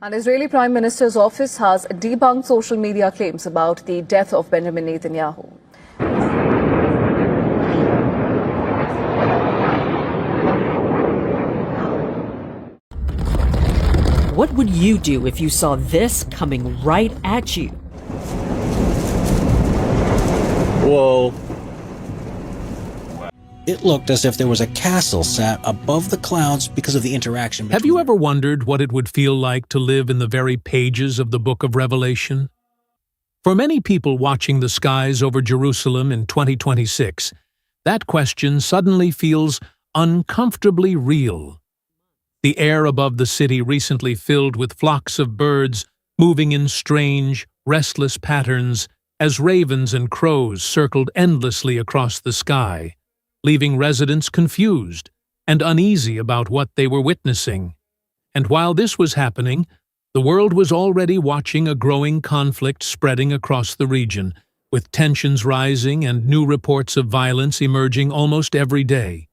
An Israeli Prime Minister's office has debunked social media claims about the death of Benjamin Netanyahu. What would you do if you saw this coming right at you? Whoa. It looked as if there was a castle sat above the clouds because of the interaction between... Have you ever wondered what it would feel like to live in the very pages of the book of Revelation? For many people watching the skies over Jerusalem in 2026, that question suddenly feels uncomfortably real. The air above the city recently filled with flocks of birds moving in strange, restless patterns as ravens and crows circled endlessly across the sky, leaving residents confused and uneasy about what they were witnessing. And while this was happening, the world was already watching a growing conflict spreading across the region, with tensions rising and new reports of violence emerging almost every day.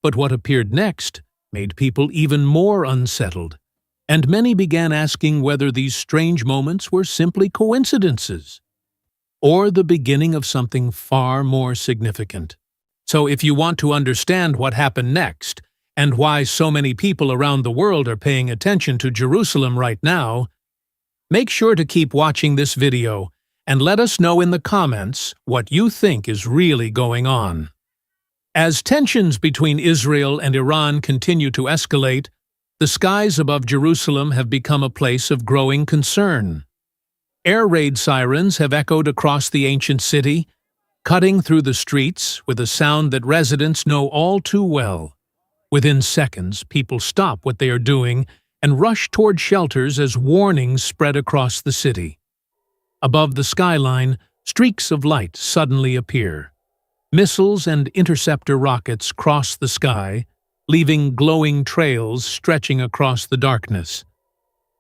But what appeared next made people even more unsettled, and many began asking whether these strange moments were simply coincidences, or the beginning of something far more significant. So if you want to understand what happened next, and why so many people around the world are paying attention to Jerusalem right now, make sure to keep watching this video and let us know in the comments what you think is really going on. As tensions between Israel and Iran continue to escalate, the skies above Jerusalem have become a place of growing concern. Air raid sirens have echoed across the ancient city, cutting through the streets with a sound that residents know all too well. Within seconds, people stop what they are doing and rush toward shelters as warnings spread across the city. Above the skyline, streaks of light suddenly appear. Missiles and interceptor rockets cross the sky, leaving glowing trails stretching across the darkness.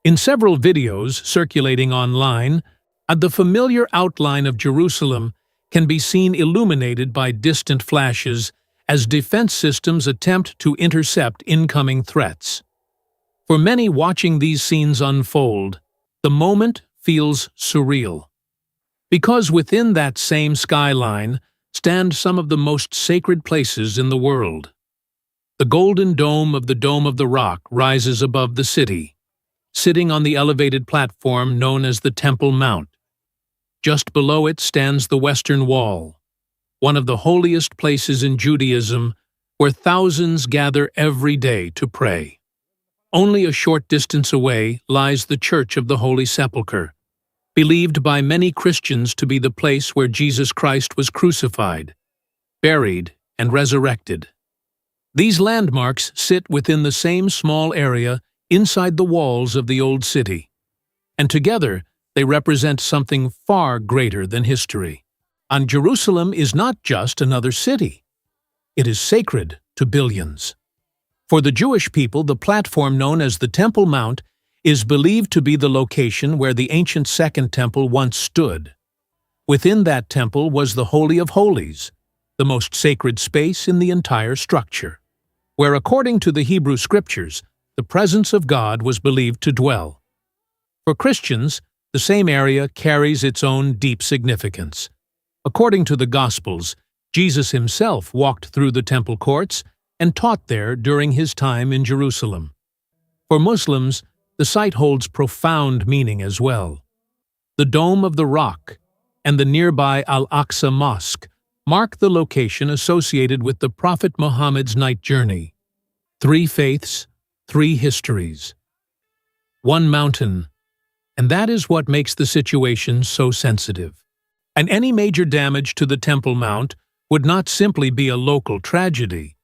In several videos circulating online, the familiar outline of Jerusalem can be seen illuminated by distant flashes as defense systems attempt to intercept incoming threats. For many watching these scenes unfold, the moment feels surreal. Because within that same skyline stand some of the most sacred places in the world. The golden dome of the Rock rises above the city, sitting on the elevated platform known as the Temple Mount. Just below it stands the Western Wall, one of the holiest places in Judaism where thousands gather every day to pray. Only a short distance away lies the Church of the Holy Sepulchre, believed by many Christians to be the place where Jesus Christ was crucified, buried, and resurrected. These landmarks sit within the same small area inside the walls of the Old City, and together they represent something far greater than history. And Jerusalem is not just another city. It is sacred to billions. For the Jewish people, the platform known as the Temple Mount is believed to be the location where the ancient Second Temple once stood. Within that temple was the Holy of Holies, the most sacred space in the entire structure, where, according to the Hebrew Scriptures, the presence of God was believed to dwell. For Christians, the same area carries its own deep significance. According to the Gospels, Jesus himself walked through the temple courts and taught there during his time in Jerusalem. For Muslims, the site holds profound meaning as well. The Dome of the Rock and the nearby Al-Aqsa Mosque mark the location associated with the Prophet Muhammad's night journey. 3 faiths, 3 histories. 1 mountain, and that is what makes the situation so sensitive. And any major damage to the Temple Mount would not simply be a local tragedy.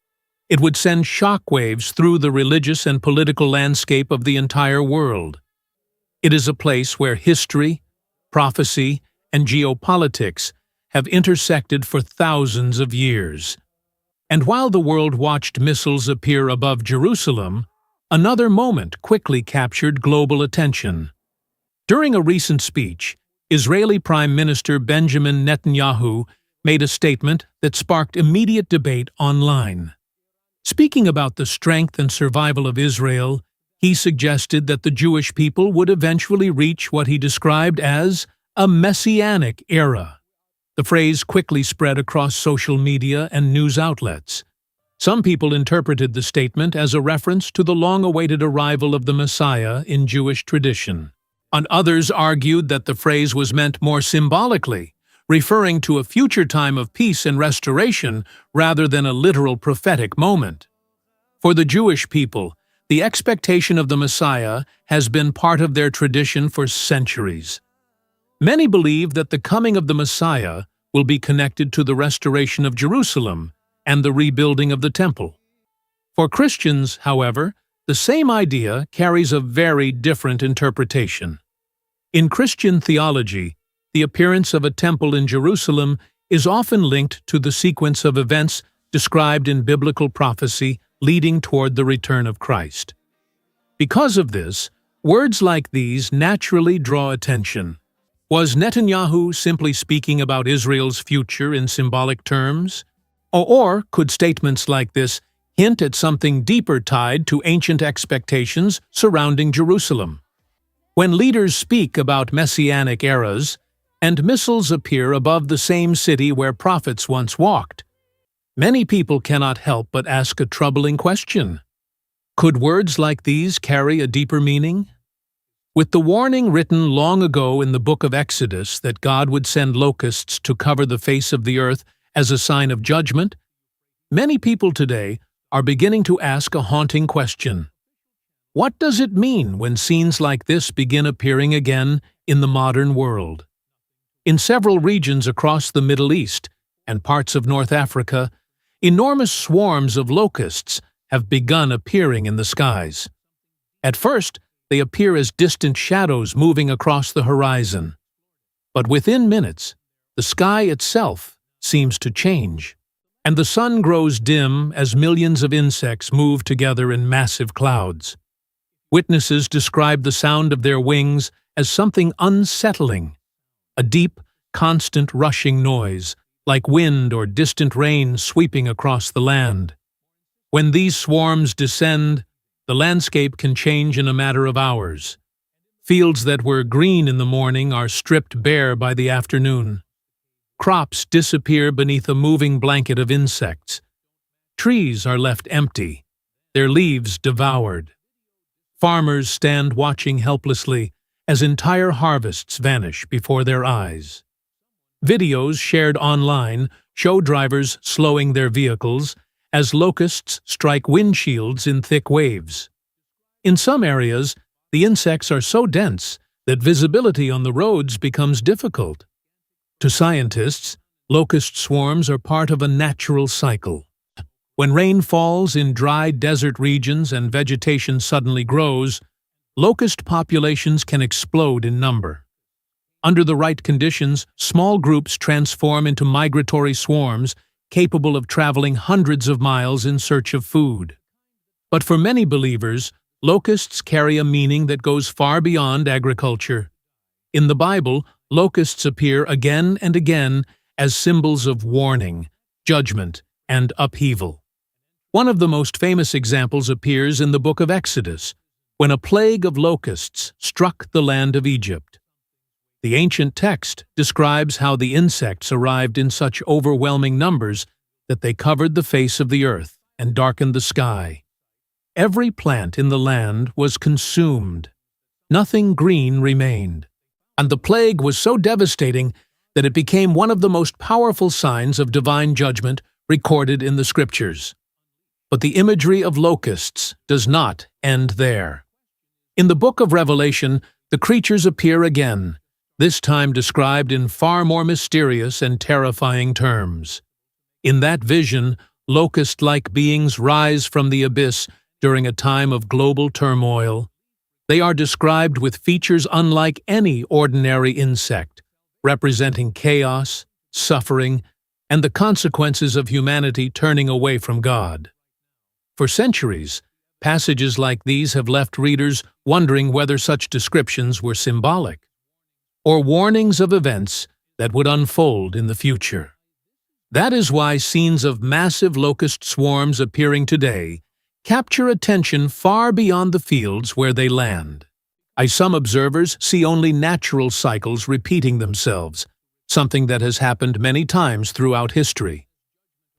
It would send shockwaves through the religious and political landscape of the entire world. It is a place where history, prophecy, and geopolitics have intersected for thousands of years. And while the world watched missiles appear above Jerusalem, another moment quickly captured global attention. During a recent speech, Israeli Prime Minister Benjamin Netanyahu made a statement that sparked immediate debate online. Speaking about the strength and survival of Israel, He suggested that the Jewish people would eventually reach what he described as a messianic era. The phrase quickly spread across social media and news outlets. Some people interpreted the statement as a reference to the long-awaited arrival of the Messiah in Jewish tradition. And others argued that the phrase was meant more symbolically, referring to a future time of peace and restoration rather than a literal prophetic moment. For the Jewish people, the expectation of the Messiah has been part of their tradition for centuries. Many believe that the coming of the Messiah will be connected to the restoration of Jerusalem and the rebuilding of the temple. For Christians, however, the same idea carries a very different interpretation. In Christian theology, the appearance of a temple in Jerusalem is often linked to the sequence of events described in biblical prophecy leading toward the return of Christ. Because of this, words like these naturally draw attention. Was Netanyahu simply speaking about Israel's future in symbolic terms? Or could statements like this hint at something deeper tied to ancient expectations surrounding Jerusalem? When leaders speak about messianic eras, and missiles appear above the same city where prophets once walked, many people cannot help but ask a troubling question. Could words like these carry a deeper meaning? With the warning written long ago in the book of Exodus that God would send locusts to cover the face of the earth as a sign of judgment, many people today are beginning to ask a haunting question. What does it mean when scenes like this begin appearing again in the modern world? In several regions across the Middle East and parts of North Africa, enormous swarms of locusts have begun appearing in the skies. At first, they appear as distant shadows moving across the horizon. But within minutes, the sky itself seems to change, and the sun grows dim as millions of insects move together in massive clouds. Witnesses describe the sound of their wings as something unsettling, a deep, constant rushing noise, like wind or distant rain sweeping across the land. When these swarms descend, the landscape can change in a matter of hours. Fields that were green in the morning are stripped bare by the afternoon. Crops disappear beneath a moving blanket of insects. Trees are left empty, their leaves devoured. Farmers stand watching helplessly as entire harvests vanish before their eyes. Videos shared online show drivers slowing their vehicles as locusts strike windshields in thick waves. In some areas, the insects are so dense that visibility on the roads becomes difficult. To scientists, locust swarms are part of a natural cycle. When rain falls in dry desert regions and vegetation suddenly grows, locust populations can explode in number. Under the right conditions, small groups transform into migratory swarms capable of traveling hundreds of miles in search of food. But for many believers, locusts carry a meaning that goes far beyond agriculture. In the Bible, locusts appear again and again as symbols of warning, judgment, and upheaval. One of the most famous examples appears in the book of Exodus, when a plague of locusts struck the land of Egypt. The ancient text describes how the insects arrived in such overwhelming numbers that they covered the face of the earth and darkened the sky. Every plant in the land was consumed. Nothing green remained. And the plague was so devastating that it became one of the most powerful signs of divine judgment recorded in the Scriptures. But the imagery of locusts does not end there. In the book of Revelation, the creatures appear again, this time described in far more mysterious and terrifying terms. In that vision, locust-like beings rise from the abyss during a time of global turmoil. They are described with features unlike any ordinary insect, representing chaos, suffering, and the consequences of humanity turning away from God. For centuries, passages like these have left readers wondering whether such descriptions were symbolic, or warnings of events that would unfold in the future. That is why scenes of massive locust swarms appearing today capture attention far beyond the fields where they land. Some observers see only natural cycles repeating themselves, something that has happened many times throughout history.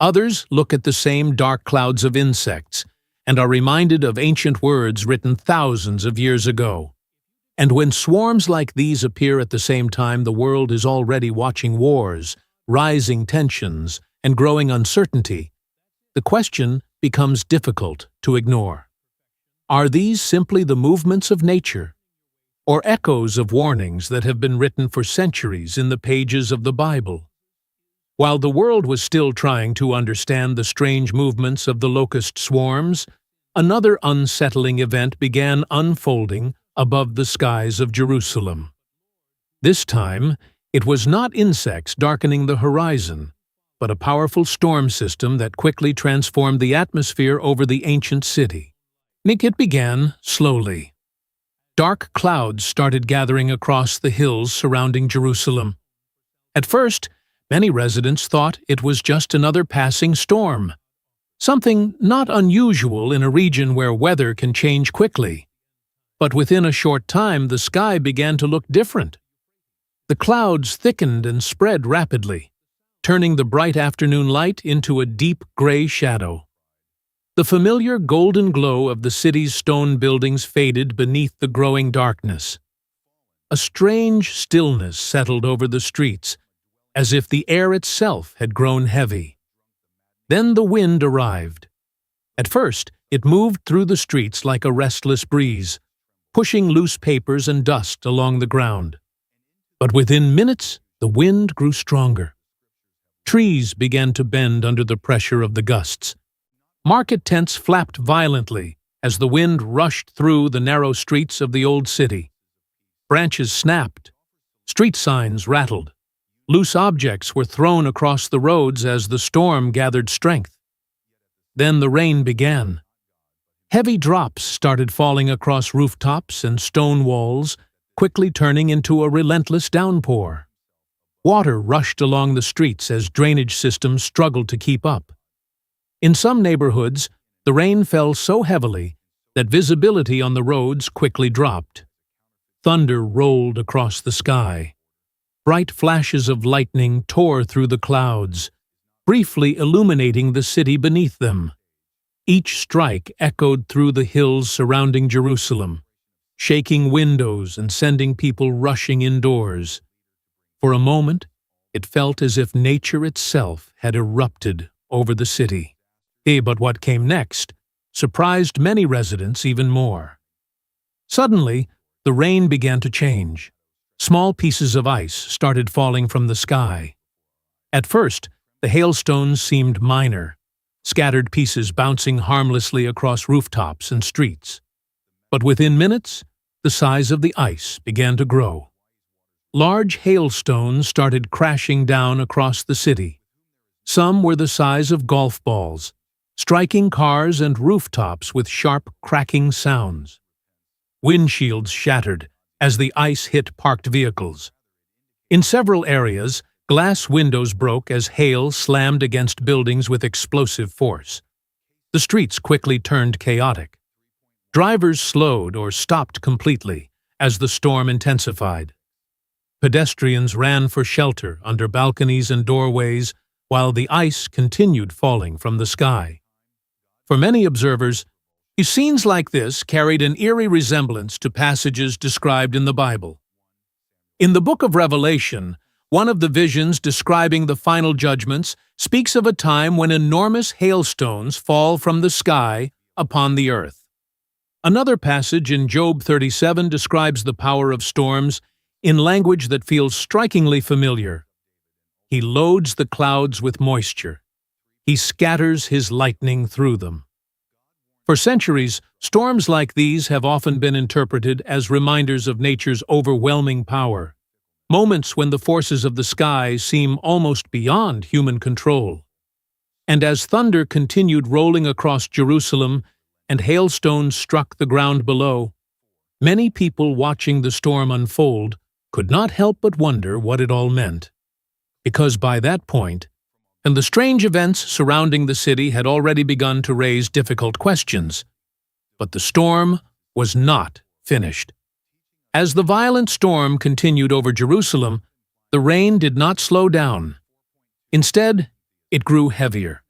Others look at the same dark clouds of insects and are reminded of ancient words written thousands of years ago. And when swarms like these appear at the same time, the world is already watching wars, rising tensions, and growing uncertainty. The question becomes difficult to ignore. Are these simply the movements of nature, or echoes of warnings that have been written for centuries in the pages of the Bible? While the world was still trying to understand the strange movements of the locust swarms, another unsettling event began unfolding above the skies of Jerusalem. This time, it was not insects darkening the horizon, but a powerful storm system that quickly transformed the atmosphere over the ancient city. It began slowly. Dark clouds started gathering across the hills surrounding Jerusalem. At first, many residents thought it was just another passing storm, something not unusual in a region where weather can change quickly. But within a short time, the sky began to look different. The clouds thickened and spread rapidly, turning the bright afternoon light into a deep gray shadow. The familiar golden glow of the city's stone buildings faded beneath the growing darkness. A strange stillness settled over the streets, as if the air itself had grown heavy. Then the wind arrived. At first, it moved through the streets like a restless breeze, pushing loose papers and dust along the ground. But within minutes, the wind grew stronger. Trees began to bend under the pressure of the gusts. Market tents flapped violently as the wind rushed through the narrow streets of the old city. Branches snapped. Street signs rattled. Loose objects were thrown across the roads as the storm gathered strength. Then the rain began. Heavy drops started falling across rooftops and stone walls, quickly turning into a relentless downpour. Water rushed along the streets as drainage systems struggled to keep up. In some neighborhoods, the rain fell so heavily that visibility on the roads quickly dropped. Thunder rolled across the sky. Bright flashes of lightning tore through the clouds, briefly illuminating the city beneath them. Each strike echoed through the hills surrounding Jerusalem, shaking windows and sending people rushing indoors. For a moment, it felt as if nature itself had erupted over the city. But what came next surprised many residents even more. Suddenly, the rain began to change. Small pieces of ice started falling from the sky. At first, the hailstones seemed minor, scattered pieces bouncing harmlessly across rooftops and streets. But within minutes, the size of the ice began to grow. Large hailstones started crashing down across the city. Some were the size of golf balls, striking cars and rooftops with sharp, cracking sounds. Windshields shattered as the ice hit parked vehicles. In several areas, glass windows broke as hail slammed against buildings with explosive force. The streets quickly turned chaotic. Drivers slowed or stopped completely as the storm intensified. Pedestrians ran for shelter under balconies and doorways while the ice continued falling from the sky. For many observers, scenes like this carried an eerie resemblance to passages described in the Bible. In the book of Revelation, one of the visions describing the final judgments speaks of a time when enormous hailstones fall from the sky upon the earth. Another passage in Job 37 describes the power of storms in language that feels strikingly familiar. He loads the clouds with moisture. He scatters his lightning through them. For centuries, storms like these have often been interpreted as reminders of nature's overwhelming power, moments when the forces of the sky seem almost beyond human control. And as thunder continued rolling across Jerusalem and hailstones struck the ground below, many people watching the storm unfold could not help but wonder what it all meant. Because by that point, and the strange events surrounding the city had already begun to raise difficult questions. But the storm was not finished. As the violent storm continued over Jerusalem, the rain did not slow down. Instead, it grew heavier.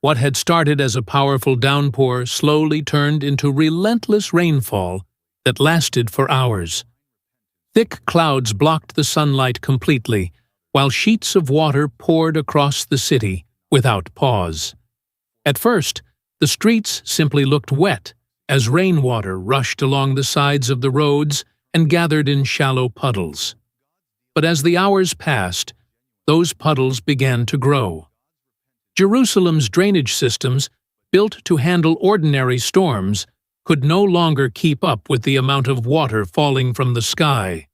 What had started as a powerful downpour slowly turned into relentless rainfall that lasted for hours. Thick clouds blocked the sunlight completely, while sheets of water poured across the city without pause. At first, the streets simply looked wet as rainwater rushed along the sides of the roads and gathered in shallow puddles. But as the hours passed, those puddles began to grow. Jerusalem's drainage systems, built to handle ordinary storms, could no longer keep up with the amount of water falling from the sky.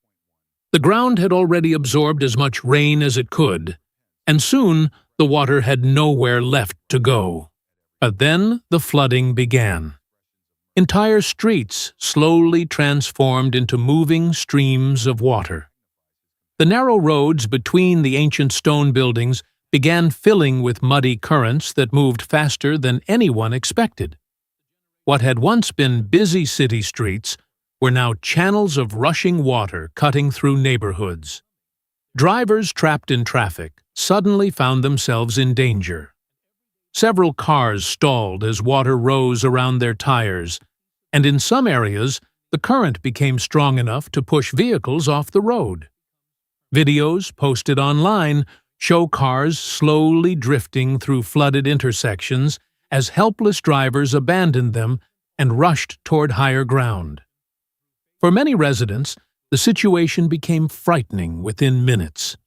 The ground had already absorbed as much rain as it could, and soon the water had nowhere left to go. But then the flooding began. Entire streets slowly transformed into moving streams of water. The narrow roads between the ancient stone buildings began filling with muddy currents that moved faster than anyone expected. What had once been busy city streets were now channels of rushing water cutting through neighborhoods. Drivers trapped in traffic suddenly found themselves in danger. Several cars stalled as water rose around their tires, and in some areas the current became strong enough to push vehicles off the road. Videos posted online show cars slowly drifting through flooded intersections as helpless drivers abandoned them and rushed toward higher ground. For many residents, the situation became frightening within minutes.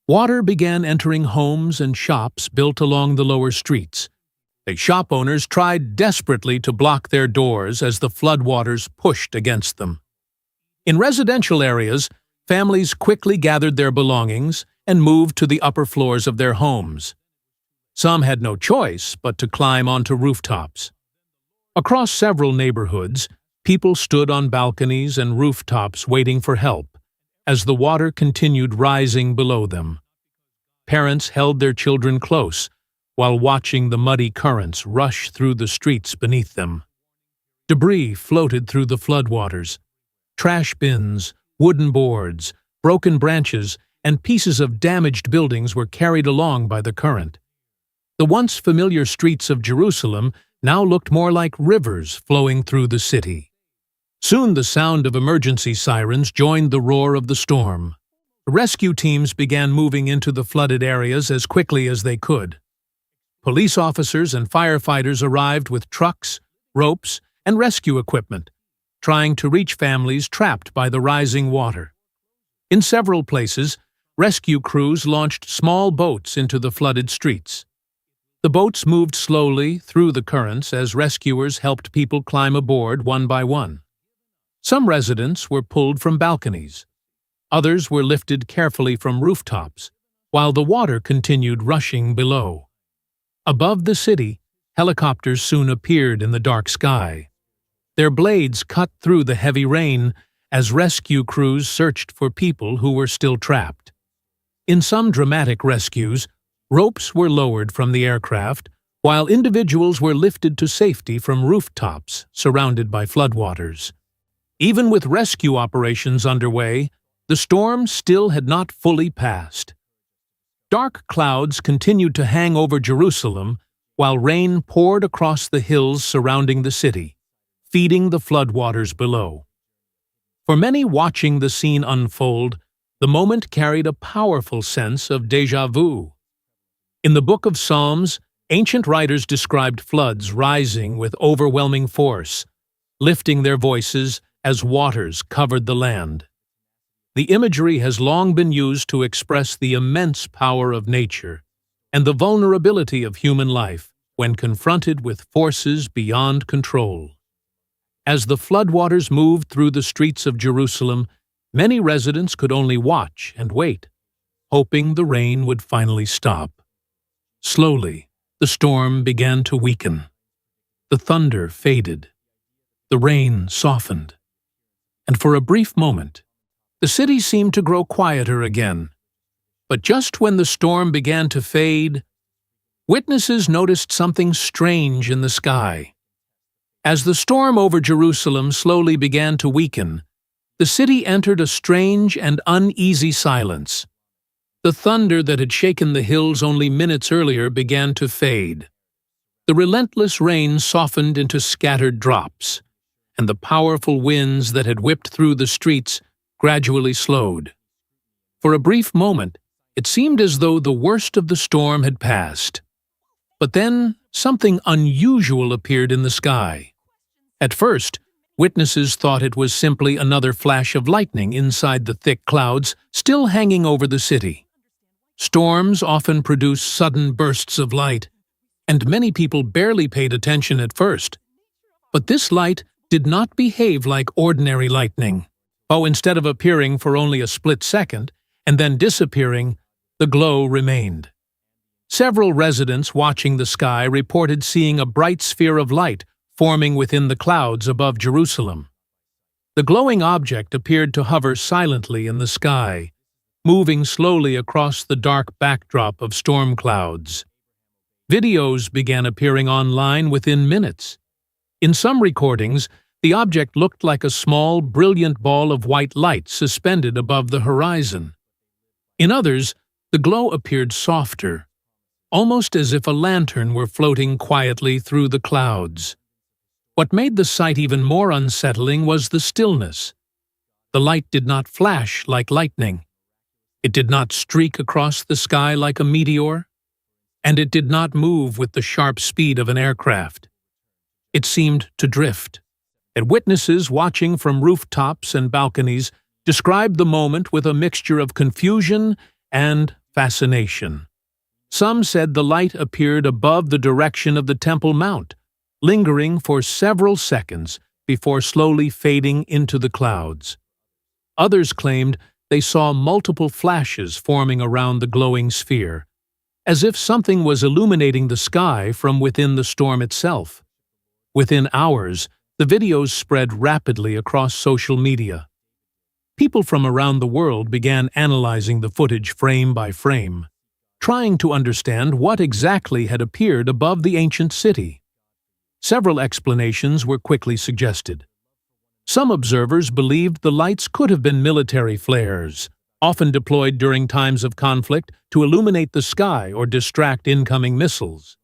Water began entering homes and shops built along the lower streets. The shop owners tried desperately to block their doors as the floodwaters pushed against them. In residential areas, families quickly gathered their belongings and moved to the upper floors of their homes. Some had no choice but to climb onto rooftops. Across several neighborhoods, people stood on balconies and rooftops waiting for help as the water continued rising below them. Parents held their children close while watching the muddy currents rush through the streets beneath them. Debris floated through the floodwaters. Trash bins, wooden boards, broken branches, and pieces of damaged buildings were carried along by the current. The once familiar streets of Jerusalem now looked more like rivers flowing through the city. Soon the sound of emergency sirens joined the roar of the storm. Rescue teams began moving into the flooded areas as quickly as they could. Police officers and firefighters arrived with trucks, ropes, and rescue equipment, trying to reach families trapped by the rising water. In several places, rescue crews launched small boats into the flooded streets. The boats moved slowly through the currents as rescuers helped people climb aboard one by one. Some residents were pulled from balconies. Others were lifted carefully from rooftops, while the water continued rushing below. Above the city, helicopters soon appeared in the dark sky. Their blades cut through the heavy rain as rescue crews searched for people who were still trapped. In some dramatic rescues, ropes were lowered from the aircraft, while individuals were lifted to safety from rooftops surrounded by floodwaters. Even with rescue operations underway, the storm still had not fully passed. Dark clouds continued to hang over Jerusalem while rain poured across the hills surrounding the city, feeding the floodwaters below. For many watching the scene unfold, the moment carried a powerful sense of déjà vu. In the Book of Psalms, ancient writers described floods rising with overwhelming force, lifting their voices as waters covered the land. The imagery has long been used to express the immense power of nature and the vulnerability of human life when confronted with forces beyond control. As the floodwaters moved through the streets of Jerusalem, many residents could only watch and wait, hoping the rain would finally stop. Slowly, the storm began to weaken. The thunder faded. The rain softened. And for a brief moment, the city seemed to grow quieter again. But just when the storm began to fade, witnesses noticed something strange in the sky. As the storm over Jerusalem slowly began to weaken, the city entered a strange and uneasy silence. The thunder that had shaken the hills only minutes earlier began to fade. The relentless rain softened into scattered drops, and the powerful winds that had whipped through the streets gradually slowed. For a brief moment, it seemed as though the worst of the storm had passed. But then something unusual appeared in the sky. At first, witnesses thought it was simply another flash of lightning inside the thick clouds still hanging over the city. Storms often produce sudden bursts of light, and many people barely paid attention at first. But this light did not behave like ordinary lightning. Instead of appearing for only a split second and then disappearing, the glow remained. Several residents watching the sky reported seeing a bright sphere of light forming within the clouds above Jerusalem. The glowing object appeared to hover silently in the sky, moving slowly across the dark backdrop of storm clouds. Videos began appearing online within minutes. In some recordings, the object looked like a small, brilliant ball of white light suspended above the horizon. In others, the glow appeared softer, almost as if a lantern were floating quietly through the clouds. What made the sight even more unsettling was the stillness. The light did not flash like lightning. It did not streak across the sky like a meteor, and it did not move with the sharp speed of an aircraft. It seemed to drift, and witnesses watching from rooftops and balconies described the moment with a mixture of confusion and fascination. Some said the light appeared above the direction of the Temple Mount, lingering for several seconds before slowly fading into the clouds. Others claimed they saw multiple flashes forming around the glowing sphere, as if something was illuminating the sky from within the storm itself. Within hours, the videos spread rapidly across social media. People from around the world began analyzing the footage frame by frame, trying to understand what exactly had appeared above the ancient city. Several explanations were quickly suggested. Some observers believed the lights could have been military flares, often deployed during times of conflict to illuminate the sky or distract incoming missiles.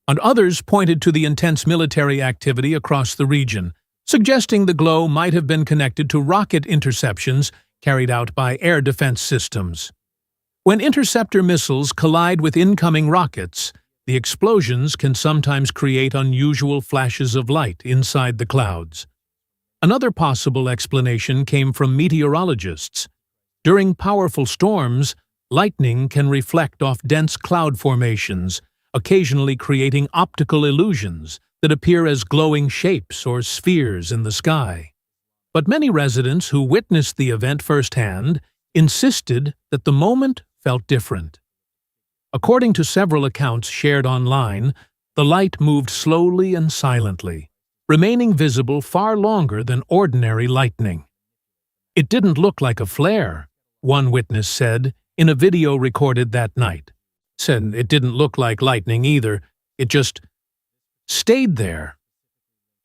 And others pointed to the intense military activity across the region, suggesting the glow might have been connected to rocket interceptions carried out by air defense systems. When interceptor missiles collide with incoming rockets, the explosions can sometimes create unusual flashes of light inside the clouds. Another possible explanation came from meteorologists. During powerful storms, lightning can reflect off dense cloud formations, occasionally creating optical illusions that appear as glowing shapes or spheres in the sky. But many residents who witnessed the event firsthand insisted that the moment felt different. According to several accounts shared online, the light moved slowly and silently, remaining visible far longer than ordinary lightning. "It didn't look like a flare," one witness said in a video recorded that night. Said it didn't look like lightning either, it just stayed there.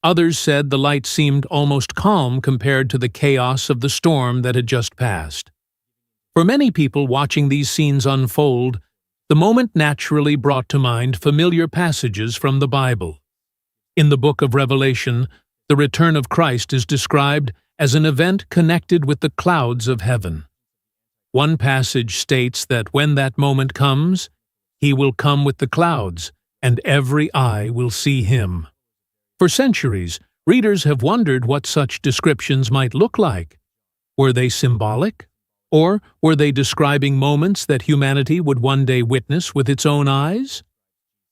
Others said the light seemed almost calm compared to the chaos of the storm that had just passed. For many people watching these scenes unfold, the moment naturally brought to mind familiar passages from the Bible. In the book of Revelation, the return of Christ is described as an event connected with the clouds of heaven. One passage states that when that moment comes, he will come with the clouds, and every eye will see him. For centuries, readers have wondered what such descriptions might look like. Were they symbolic? Or were they describing moments that humanity would one day witness with its own eyes?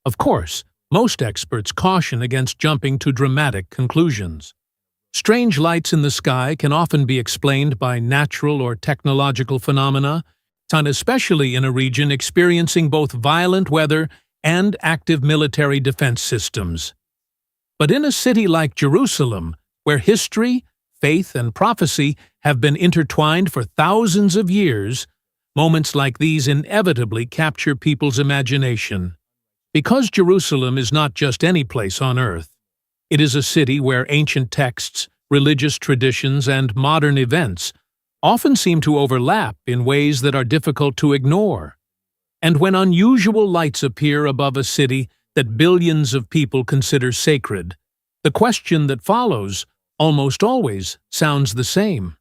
Of course, most experts caution against jumping to dramatic conclusions. Strange lights in the sky can often be explained by natural or technological phenomena, and especially in a region experiencing both violent weather and active military defense systems. But in a city like Jerusalem, where history, faith, and prophecy have been intertwined for thousands of years, moments like these inevitably capture people's imagination. Because Jerusalem is not just any place on earth, it is a city where ancient texts, religious traditions, and modern events often seem to overlap in ways that are difficult to ignore. And when unusual lights appear above a city that billions of people consider sacred, the question that follows almost always sounds the same.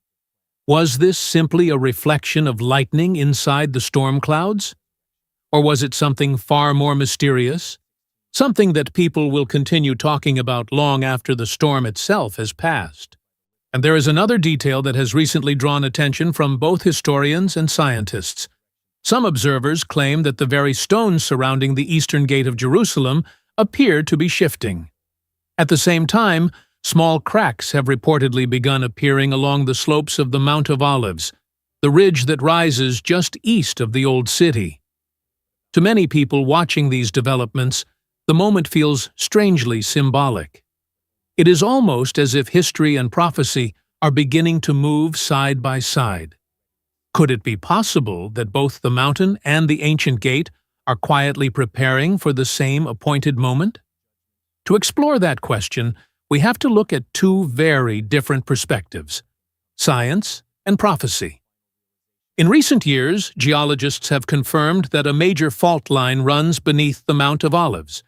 Was this simply a reflection of lightning inside the storm clouds? Or was it something far more mysterious? Something that people will continue talking about long after the storm itself has passed. And there is another detail that has recently drawn attention from both historians and scientists. Some observers claim that the very stones surrounding the eastern gate of Jerusalem appear to be shifting. At the same time, small cracks have reportedly begun appearing along the slopes of the Mount of Olives, the ridge that rises just east of the Old City. To many people watching these developments, the moment feels strangely symbolic. It is almost as if history and prophecy are beginning to move side by side. Could it be possible that both the mountain and the ancient gate are quietly preparing for the same appointed moment? To explore that question, we have to look at two very different perspectives: science and prophecy. In recent years, geologists have confirmed that a major fault line runs beneath the Mount of Olives,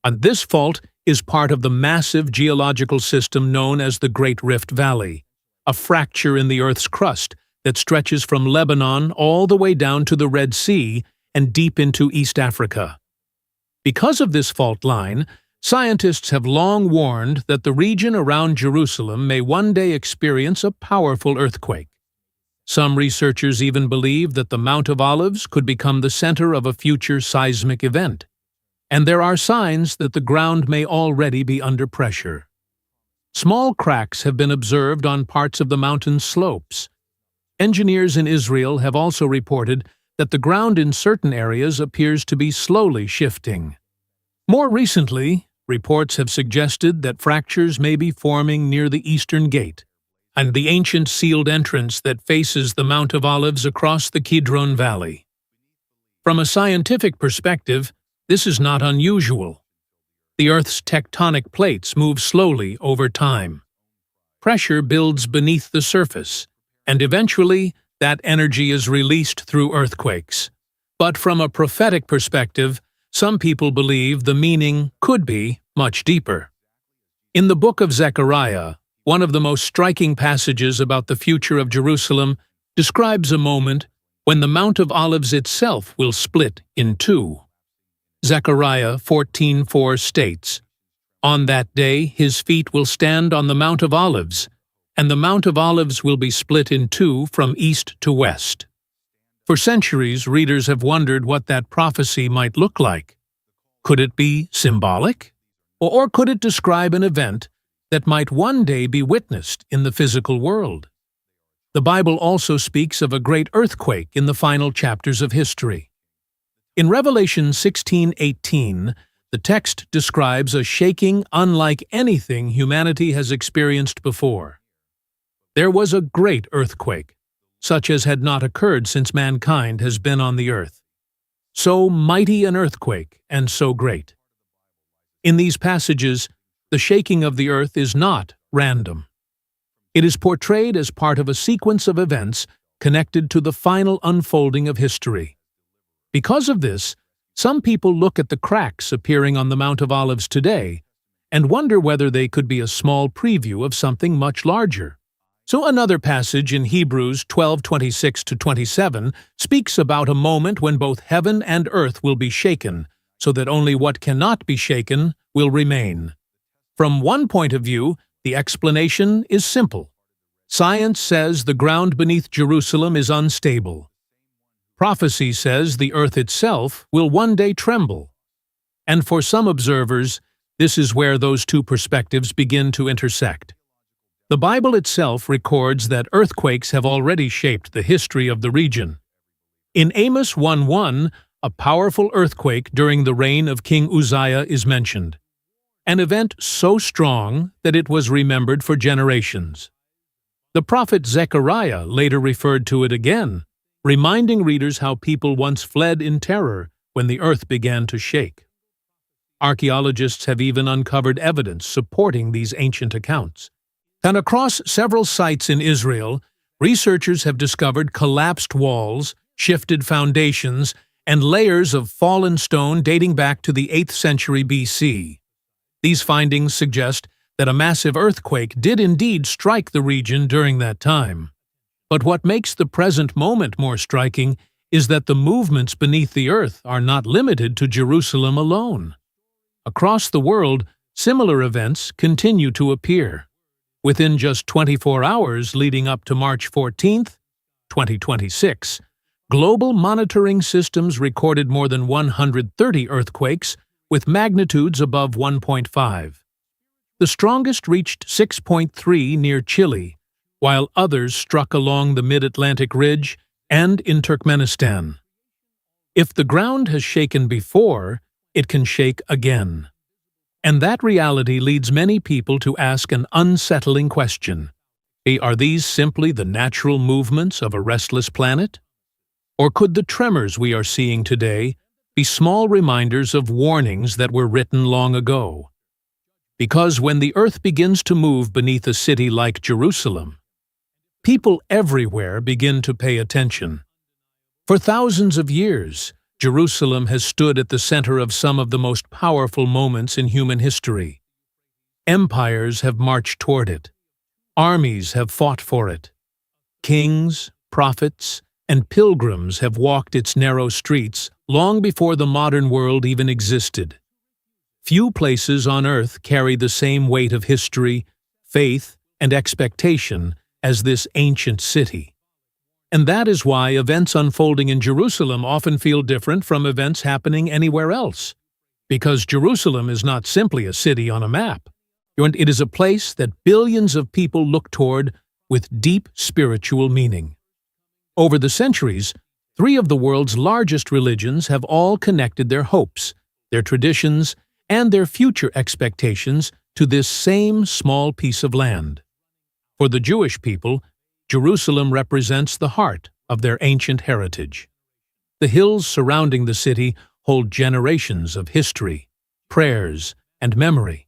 and this fault is part of the massive geological system known as the Great Rift Valley, a fracture in the Earth's crust that stretches from Lebanon all the way down to the Red Sea and deep into East Africa. Because of this fault line, scientists have long warned that the region around Jerusalem may one day experience a powerful earthquake. Some researchers even believe that the Mount of Olives could become the center of a future seismic event, and there are signs that the ground may already be under pressure. Small cracks have been observed on parts of the mountain's slopes. Engineers in Israel have also reported that the ground in certain areas appears to be slowly shifting. More recently, reports have suggested that fractures may be forming near the Eastern Gate and the ancient sealed entrance that faces the Mount of Olives across the Kidron Valley. From a scientific perspective, this is not unusual. The Earth's tectonic plates move slowly over time. Pressure builds beneath the surface, and eventually that energy is released through earthquakes. But from a prophetic perspective, some people believe the meaning could be much deeper. In the book of Zechariah, one of the most striking passages about the future of Jerusalem describes a moment when the Mount of Olives itself will split in two. Zechariah 14:4 states, "On that day his feet will stand on the Mount of Olives, and the Mount of Olives will be split in two from east to west." For centuries, readers have wondered what that prophecy might look like. Could it be symbolic? Or could it describe an event that might one day be witnessed in the physical world? The Bible also speaks of a great earthquake in the final chapters of history. In Revelation 16:18, the text describes a shaking unlike anything humanity has experienced before. There was a great earthquake, such as had not occurred since mankind has been on the earth. So mighty an earthquake, and so great. In these passages, the shaking of the earth is not random. It is portrayed as part of a sequence of events connected to the final unfolding of history. Because of this, some people look at the cracks appearing on the Mount of Olives today and wonder whether they could be a small preview of something much larger. So another passage in Hebrews 12:26-27 speaks about a moment when both heaven and earth will be shaken, so that only what cannot be shaken will remain. From one point of view, the explanation is simple. Science says the ground beneath Jerusalem is unstable. Prophecy says the earth itself will one day tremble. And for some observers, this is where those two perspectives begin to intersect. The Bible itself records that earthquakes have already shaped the history of the region. In Amos 1:1, a powerful earthquake during the reign of King Uzziah is mentioned, an event so strong that it was remembered for generations. The prophet Zechariah later referred to it again, reminding readers how people once fled in terror when the earth began to shake. Archaeologists have even uncovered evidence supporting these ancient accounts. And across several sites in Israel, researchers have discovered collapsed walls, shifted foundations, and layers of fallen stone dating back to the 8th century BC. These findings suggest that a massive earthquake did indeed strike the region during that time. But what makes the present moment more striking is that the movements beneath the earth are not limited to Jerusalem alone. Across the world, similar events continue to appear. Within just 24 hours leading up to March 14, 2026, global monitoring systems recorded more than 130 earthquakes with magnitudes above 1.5. The strongest reached 6.3 near Chile, while others struck along the mid-Atlantic ridge and in Turkmenistan. If the ground has shaken before, it can shake again. And that reality leads many people to ask an unsettling question. Are these simply the natural movements of a restless planet? Or could the tremors we are seeing today be small reminders of warnings that were written long ago? Because when the earth begins to move beneath a city like Jerusalem, people everywhere begin to pay attention. For thousands of years, Jerusalem has stood at the center of some of the most powerful moments in human history. Empires have marched toward it. Armies have fought for it. Kings, prophets, and pilgrims have walked its narrow streets long before the modern world even existed. Few places on earth carry the same weight of history, faith, and expectation as this ancient city. And that is why events unfolding in Jerusalem often feel different from events happening anywhere else. Because Jerusalem is not simply a city on a map. It is a place that billions of people look toward with deep spiritual meaning. Over the centuries, 3 of the world's largest religions have all connected their hopes, their traditions, and their future expectations to this same small piece of land. For the Jewish people, Jerusalem represents the heart of their ancient heritage. The hills surrounding the city hold generations of history, prayers, and memory.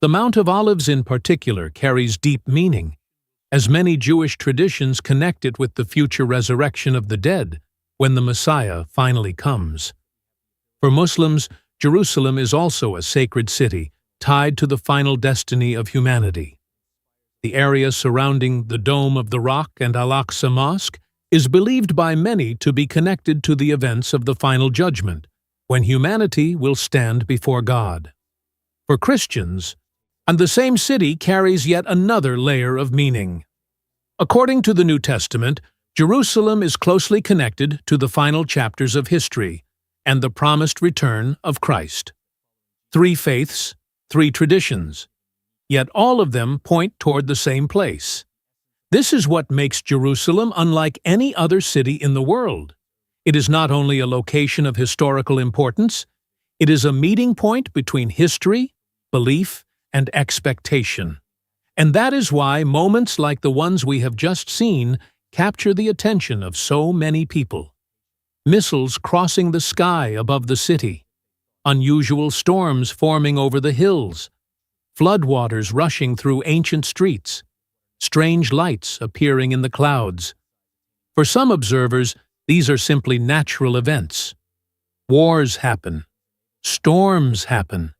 The Mount of Olives in particular carries deep meaning, as many Jewish traditions connect it with the future resurrection of the dead when the Messiah finally comes. For Muslims, Jerusalem is also a sacred city tied to the final destiny of humanity. The area surrounding the Dome of the Rock and Al-Aqsa Mosque is believed by many to be connected to the events of the final judgment, when humanity will stand before God. For Christians, and the same city carries yet another layer of meaning. According to the New Testament, Jerusalem is closely connected to the final chapters of history and the promised return of Christ. 3 faiths, 3 traditions, yet all of them point toward the same place. This is what makes Jerusalem unlike any other city in the world. It is not only a location of historical importance, it is a meeting point between history, belief, and expectation. And that is why moments like the ones we have just seen capture the attention of so many people. Missiles crossing the sky above the city, unusual storms forming over the hills, floodwaters rushing through ancient streets, strange lights appearing in the clouds. For some observers, these are simply natural events. Wars happen. Storms happen.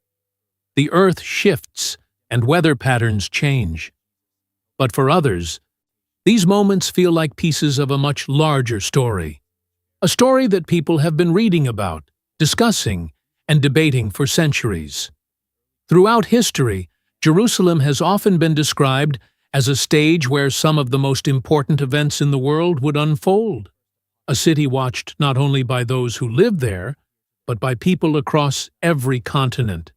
The earth shifts and weather patterns change. But for others, these moments feel like pieces of a much larger story. A story that people have been reading about, discussing, and debating for centuries. Throughout history, Jerusalem has often been described as a stage where some of the most important events in the world would unfold. A city watched not only by those who lived there, but by people across every continent.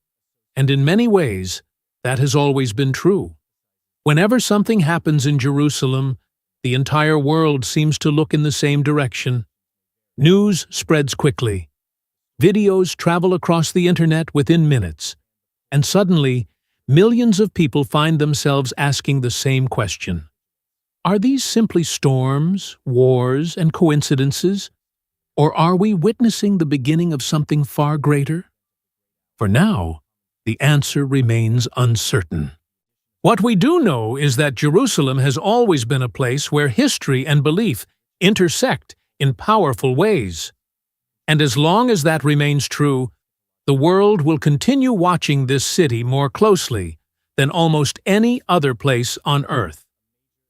And in many ways, that has always been true. Whenever something happens in Jerusalem, the entire world seems to look in the same direction. News spreads quickly. Videos travel across the internet within minutes. And suddenly, millions of people find themselves asking the same question. Are these simply storms, wars, and coincidences? Or are we witnessing the beginning of something far greater? For now, the answer remains uncertain. What we do know is that Jerusalem has always been a place where history and belief intersect in powerful ways. And as long as that remains true, the world will continue watching this city more closely than almost any other place on Earth.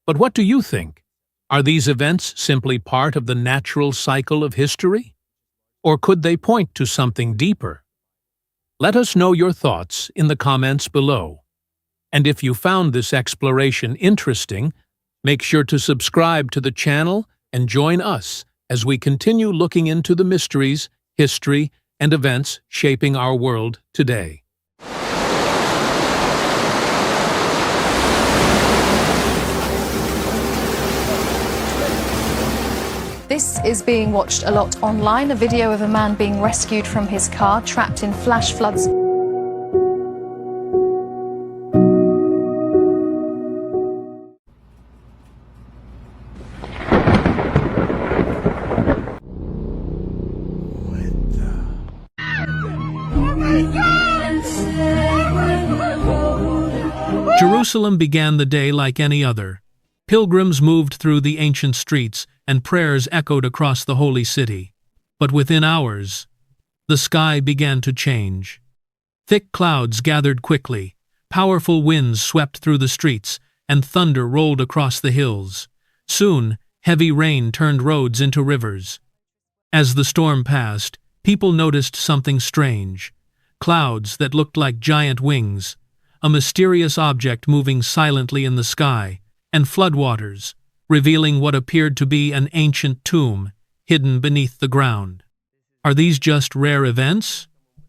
But what do you think? Are these events simply part of the natural cycle of history? Or could they point to something deeper? Let us know your thoughts in the comments below. And if you found this exploration interesting, make sure to subscribe to the channel and join us as we continue looking into the mysteries, history, and events shaping our world today. This is being watched a lot online, a video of a man being rescued from his car, trapped in flash floods. Jerusalem began the day like any other. Pilgrims moved through the ancient streets, and prayers echoed across the holy city. But within hours, the sky began to change. Thick clouds gathered quickly, powerful winds swept through the streets, and thunder rolled across the hills. Soon, heavy rain turned roads into rivers. As the storm passed, people noticed something strange. Clouds that looked like giant wings, a mysterious object moving silently in the sky, and floodwaters, revealing what appeared to be an ancient tomb hidden beneath the ground. Are these just rare events,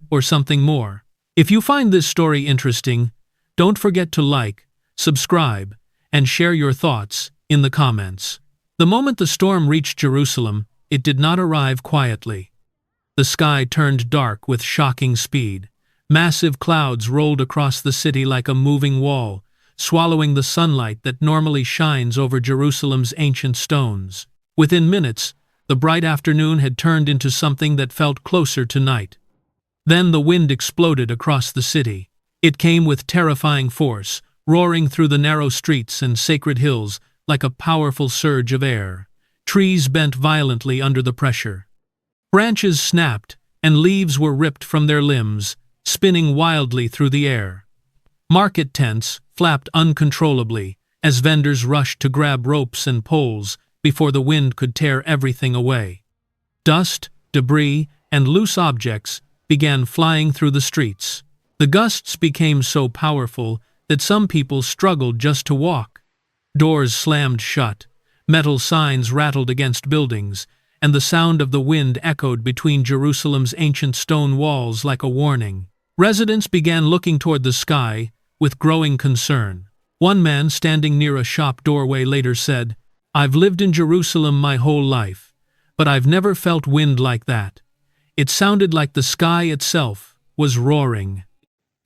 or something more? If you find this story interesting, don't forget to like, subscribe, and share your thoughts in the comments. The moment the storm reached Jerusalem, it did not arrive quietly. The sky turned dark with shocking speed. Massive clouds rolled across the city like a moving wall, swallowing the sunlight that normally shines over Jerusalem's ancient stones. Within minutes, the bright afternoon had turned into something that felt closer to night. Then the wind exploded across the city. It came with terrifying force, roaring through the narrow streets and sacred hills like a powerful surge of air. Trees bent violently under the pressure. Branches snapped, and leaves were ripped from their limbs, spinning wildly through the air. Market tents flapped uncontrollably as vendors rushed to grab ropes and poles before the wind could tear everything away. Dust, debris, and loose objects began flying through the streets. The gusts became so powerful that some people struggled just to walk. Doors slammed shut, metal signs rattled against buildings, and the sound of the wind echoed between Jerusalem's ancient stone walls like a warning. Residents began looking toward the sky with growing concern. One man standing near a shop doorway later said, "I've lived in Jerusalem my whole life, but I've never felt wind like that. It sounded like the sky itself was roaring."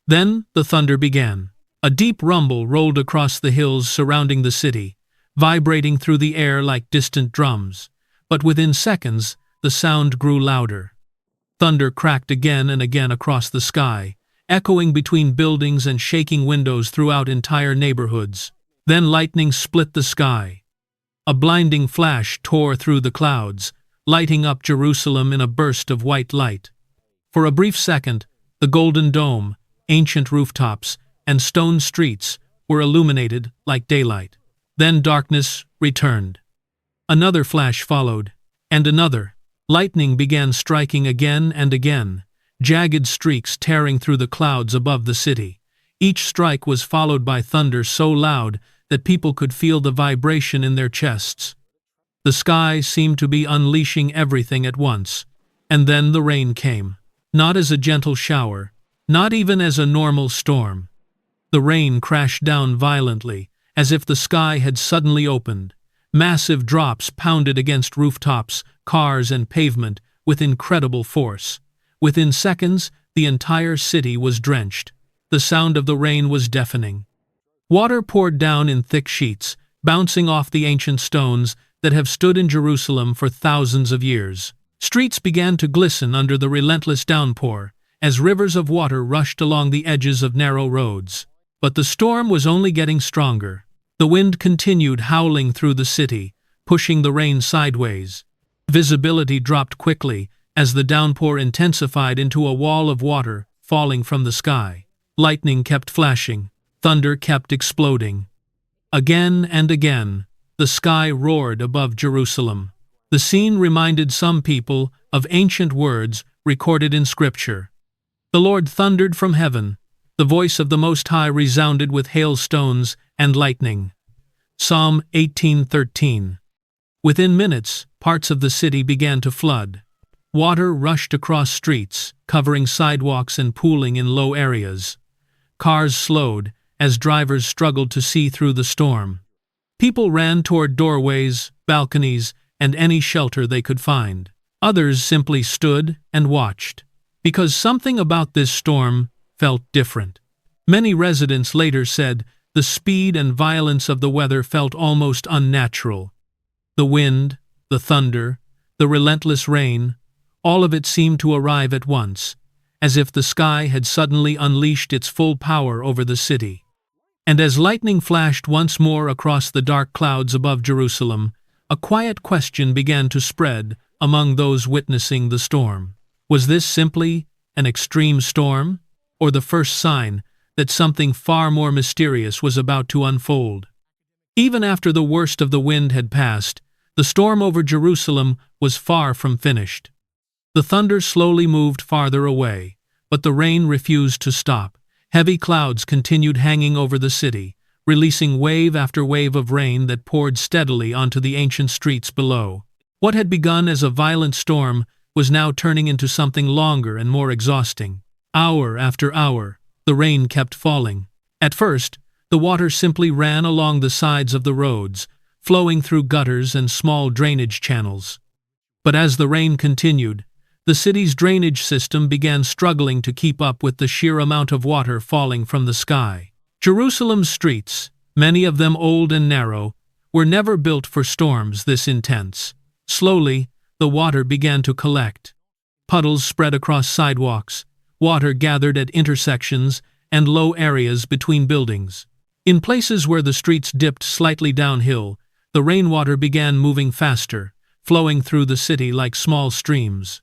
Then the thunder began. A deep rumble rolled across the hills surrounding the city, vibrating through the air like distant drums. But within seconds, the sound grew louder. Thunder cracked again and again across the sky, echoing between buildings and shaking windows throughout entire neighborhoods. Then lightning split the sky. A blinding flash tore through the clouds, lighting up Jerusalem in a burst of white light. For a brief second, the Golden Dome, ancient rooftops, and stone streets were illuminated like daylight. Then darkness returned. Another flash followed, and another. Lightning began striking again and again, jagged streaks tearing through the clouds above the city. Each strike was followed by thunder so loud that people could feel the vibration in their chests. The sky seemed to be unleashing everything at once. And then the rain came. Not as a gentle shower, not even as a normal storm. The rain crashed down violently, as if the sky had suddenly opened. Massive drops pounded against rooftops, cars, and pavement with incredible force. Within seconds, the entire city was drenched. The sound of the rain was deafening. Water poured down in thick sheets, bouncing off the ancient stones that have stood in Jerusalem for thousands of years. Streets began to glisten under the relentless downpour, as rivers of water rushed along the edges of narrow roads. But the storm was only getting stronger. The wind continued howling through the city, pushing the rain sideways. Visibility dropped quickly as the downpour intensified into a wall of water falling from the sky. Lightning kept flashing. Thunder kept exploding. Again and again, the sky roared above Jerusalem. The scene reminded some people of ancient words recorded in Scripture. The Lord thundered from heaven. The voice of the Most High resounded with hailstones and lightning. Psalm 18:13. Within minutes, parts of the city began to flood. Water rushed across streets, covering sidewalks and pooling in low areas. Cars slowed as drivers struggled to see through the storm. People ran toward doorways, balconies, and any shelter they could find. Others simply stood and watched, because something about this storm felt different. Many residents later said the speed and violence of the weather felt almost unnatural. The wind, the thunder, the relentless rain, all of it seemed to arrive at once, as if the sky had suddenly unleashed its full power over the city. And as lightning flashed once more across the dark clouds above Jerusalem, a quiet question began to spread among those witnessing the storm. Was this simply an extreme storm, or the first sign that something far more mysterious was about to unfold? Even after the worst of the wind had passed, the storm over Jerusalem was far from finished. The thunder slowly moved farther away, but the rain refused to stop. Heavy clouds continued hanging over the city, releasing wave after wave of rain that poured steadily onto the ancient streets below. What had begun as a violent storm was now turning into something longer and more exhausting. Hour after hour, the rain kept falling. At first, the water simply ran along the sides of the roads, flowing through gutters and small drainage channels. But as the rain continued, the city's drainage system began struggling to keep up with the sheer amount of water falling from the sky. Jerusalem's streets, many of them old and narrow, were never built for storms this intense. Slowly, the water began to collect. Puddles spread across sidewalks, water gathered at intersections and low areas between buildings. In places where the streets dipped slightly downhill, the rainwater began moving faster, flowing through the city like small streams.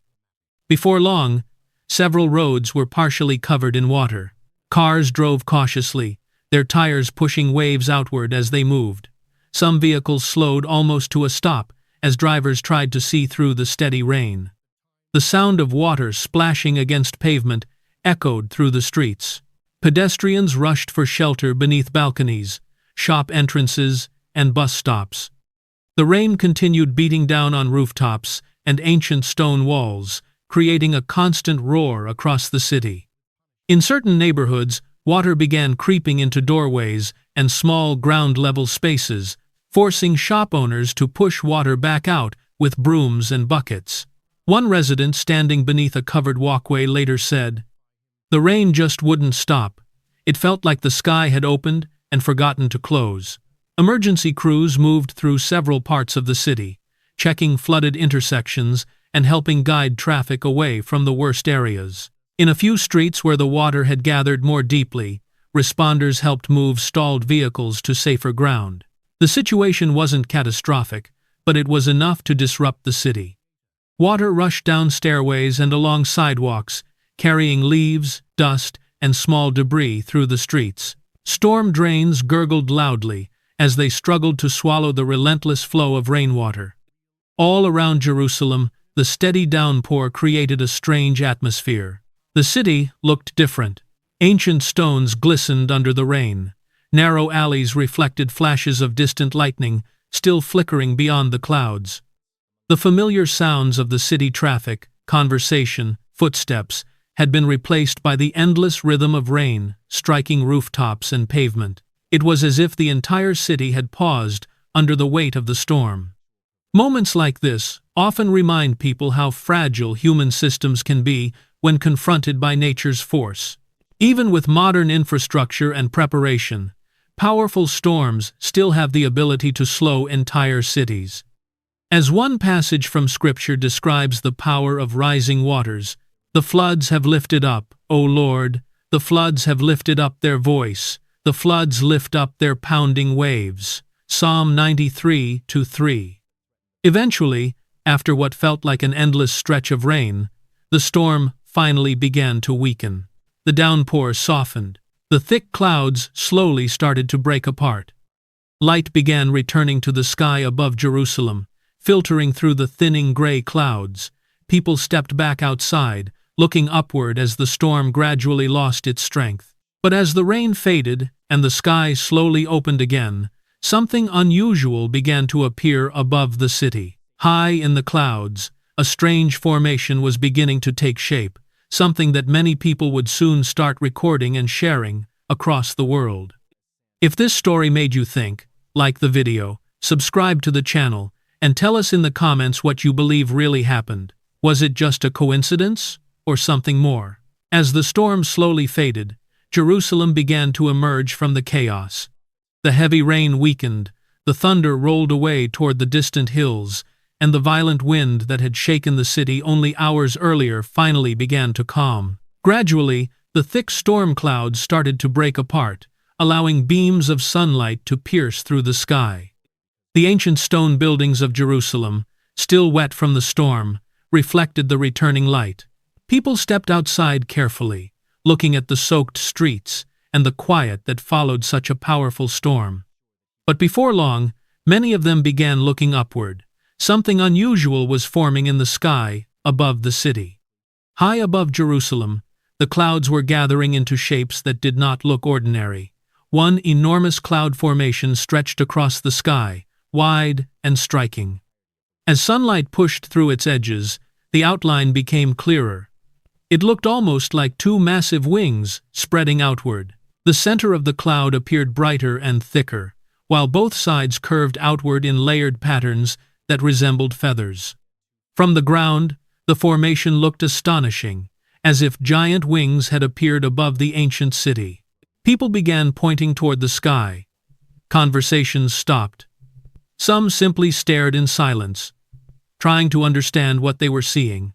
Before long, several roads were partially covered in water. Cars drove cautiously, their tires pushing waves outward as they moved. Some vehicles slowed almost to a stop as drivers tried to see through the steady rain. The sound of water splashing against pavement echoed through the streets. Pedestrians rushed for shelter beneath balconies, shop entrances, and bus stops. The rain continued beating down on rooftops and ancient stone walls, creating a constant roar across the city. In certain neighborhoods, water began creeping into doorways and small ground-level spaces, forcing shop owners to push water back out with brooms and buckets. One resident standing beneath a covered walkway later said, "The rain just wouldn't stop. It felt like the sky had opened and forgotten to close." Emergency crews moved through several parts of the city, checking flooded intersections and helping guide traffic away from the worst areas. In a few streets where the water had gathered more deeply, responders helped move stalled vehicles to safer ground. The situation wasn't catastrophic, but it was enough to disrupt the city. Water rushed down stairways and along sidewalks, carrying leaves, dust, and small debris through the streets. Storm drains gurgled loudly as they struggled to swallow the relentless flow of rainwater. All around Jerusalem, the steady downpour created a strange atmosphere. The city looked different. Ancient stones glistened under the rain. Narrow alleys reflected flashes of distant lightning, still flickering beyond the clouds. The familiar sounds of the city traffic, conversation, footsteps, had been replaced by the endless rhythm of rain, striking rooftops and pavement. It was as if the entire city had paused under the weight of the storm. Moments like this often remind people how fragile human systems can be when confronted by nature's force. Even with modern infrastructure and preparation, powerful storms still have the ability to slow entire cities. As one passage from Scripture describes the power of rising waters, The floods have lifted up, O Lord, the floods have lifted up their voice, the floods lift up their pounding waves. Psalm 93:3. Eventually, after what felt like an endless stretch of rain, the storm finally began to weaken. The downpour softened. The thick clouds slowly started to break apart. Light began returning to the sky above Jerusalem, filtering through the thinning gray clouds. People stepped back outside, looking upward as the storm gradually lost its strength. But as the rain faded and the sky slowly opened again, something unusual began to appear above the city. High in the clouds, a strange formation was beginning to take shape, something that many people would soon start recording and sharing across the world. If this story made you think, like the video, subscribe to the channel, and tell us in the comments what you believe really happened. Was it just a coincidence, or something more? As the storm slowly faded, Jerusalem began to emerge from the chaos. The heavy rain weakened, the thunder rolled away toward the distant hills, and the violent wind that had shaken the city only hours earlier finally began to calm. Gradually, the thick storm clouds started to break apart, allowing beams of sunlight to pierce through the sky. The ancient stone buildings of Jerusalem, still wet from the storm, reflected the returning light. People stepped outside carefully, looking at the soaked streets and the quiet that followed such a powerful storm. But before long, many of them began looking upward. Something unusual was forming in the sky above the city. High above Jerusalem, the clouds were gathering into shapes that did not look ordinary. One enormous cloud formation stretched across the sky, wide and striking. As sunlight pushed through its edges, the outline became clearer. It looked almost like two massive wings spreading outward. The center of the cloud appeared brighter and thicker, while both sides curved outward in layered patterns that resembled feathers. From the ground, the formation looked astonishing, as if giant wings had appeared above the ancient city. People began pointing toward the sky. Conversations stopped. Some simply stared in silence, trying to understand what they were seeing.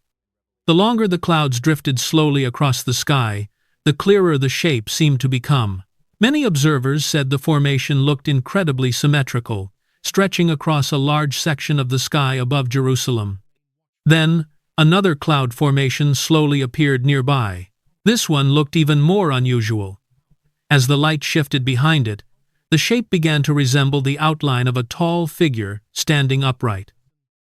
The longer the clouds drifted slowly across the sky, the clearer the shape seemed to become. Many observers said the formation looked incredibly symmetrical, stretching across a large section of the sky above Jerusalem. Then, another cloud formation slowly appeared nearby. This one looked even more unusual. As the light shifted behind it, the shape began to resemble the outline of a tall figure standing upright.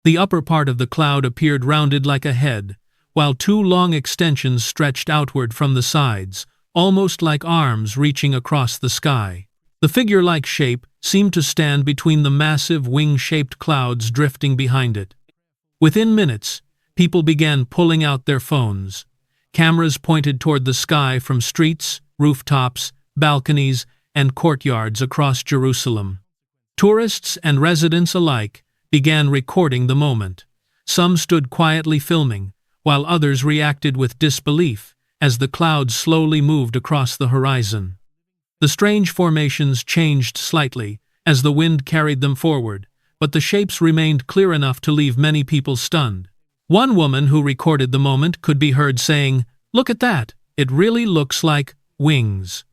The upper part of the cloud appeared rounded like a head, while two long extensions stretched outward from the sides, almost like arms reaching across the sky. The figure-like shape seemed to stand between the massive wing-shaped clouds drifting behind it. Within minutes, people began pulling out their phones. Cameras pointed toward the sky from streets, rooftops, balconies, and courtyards across Jerusalem. Tourists and residents alike began recording the moment. Some stood quietly filming, while others reacted with disbelief as the clouds slowly moved across the horizon. The strange formations changed slightly as the wind carried them forward, but the shapes remained clear enough to leave many people stunned. One woman who recorded the moment could be heard saying, "Look at that, it really looks like wings.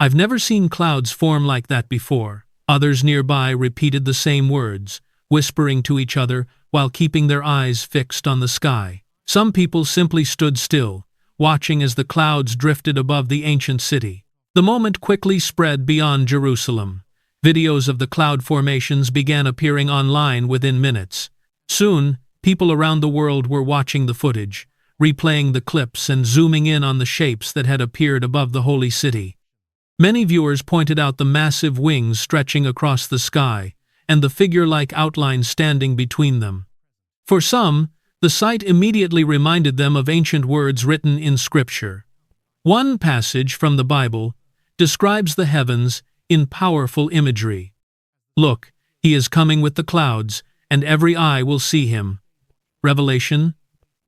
I've never seen clouds form like that before." Others nearby repeated the same words, whispering to each other while keeping their eyes fixed on the sky. Some people simply stood still, watching as the clouds drifted above the ancient city. The moment quickly spread beyond Jerusalem. Videos of the cloud formations began appearing online within minutes. Soon, people around the world were watching the footage, replaying the clips and zooming in on the shapes that had appeared above the holy city. Many viewers pointed out the massive wings stretching across the sky, and the figure-like outline standing between them. For some, the sight immediately reminded them of ancient words written in Scripture. One passage from the Bible describes the heavens in powerful imagery. "Look, he is coming with the clouds, and every eye will see him." Revelation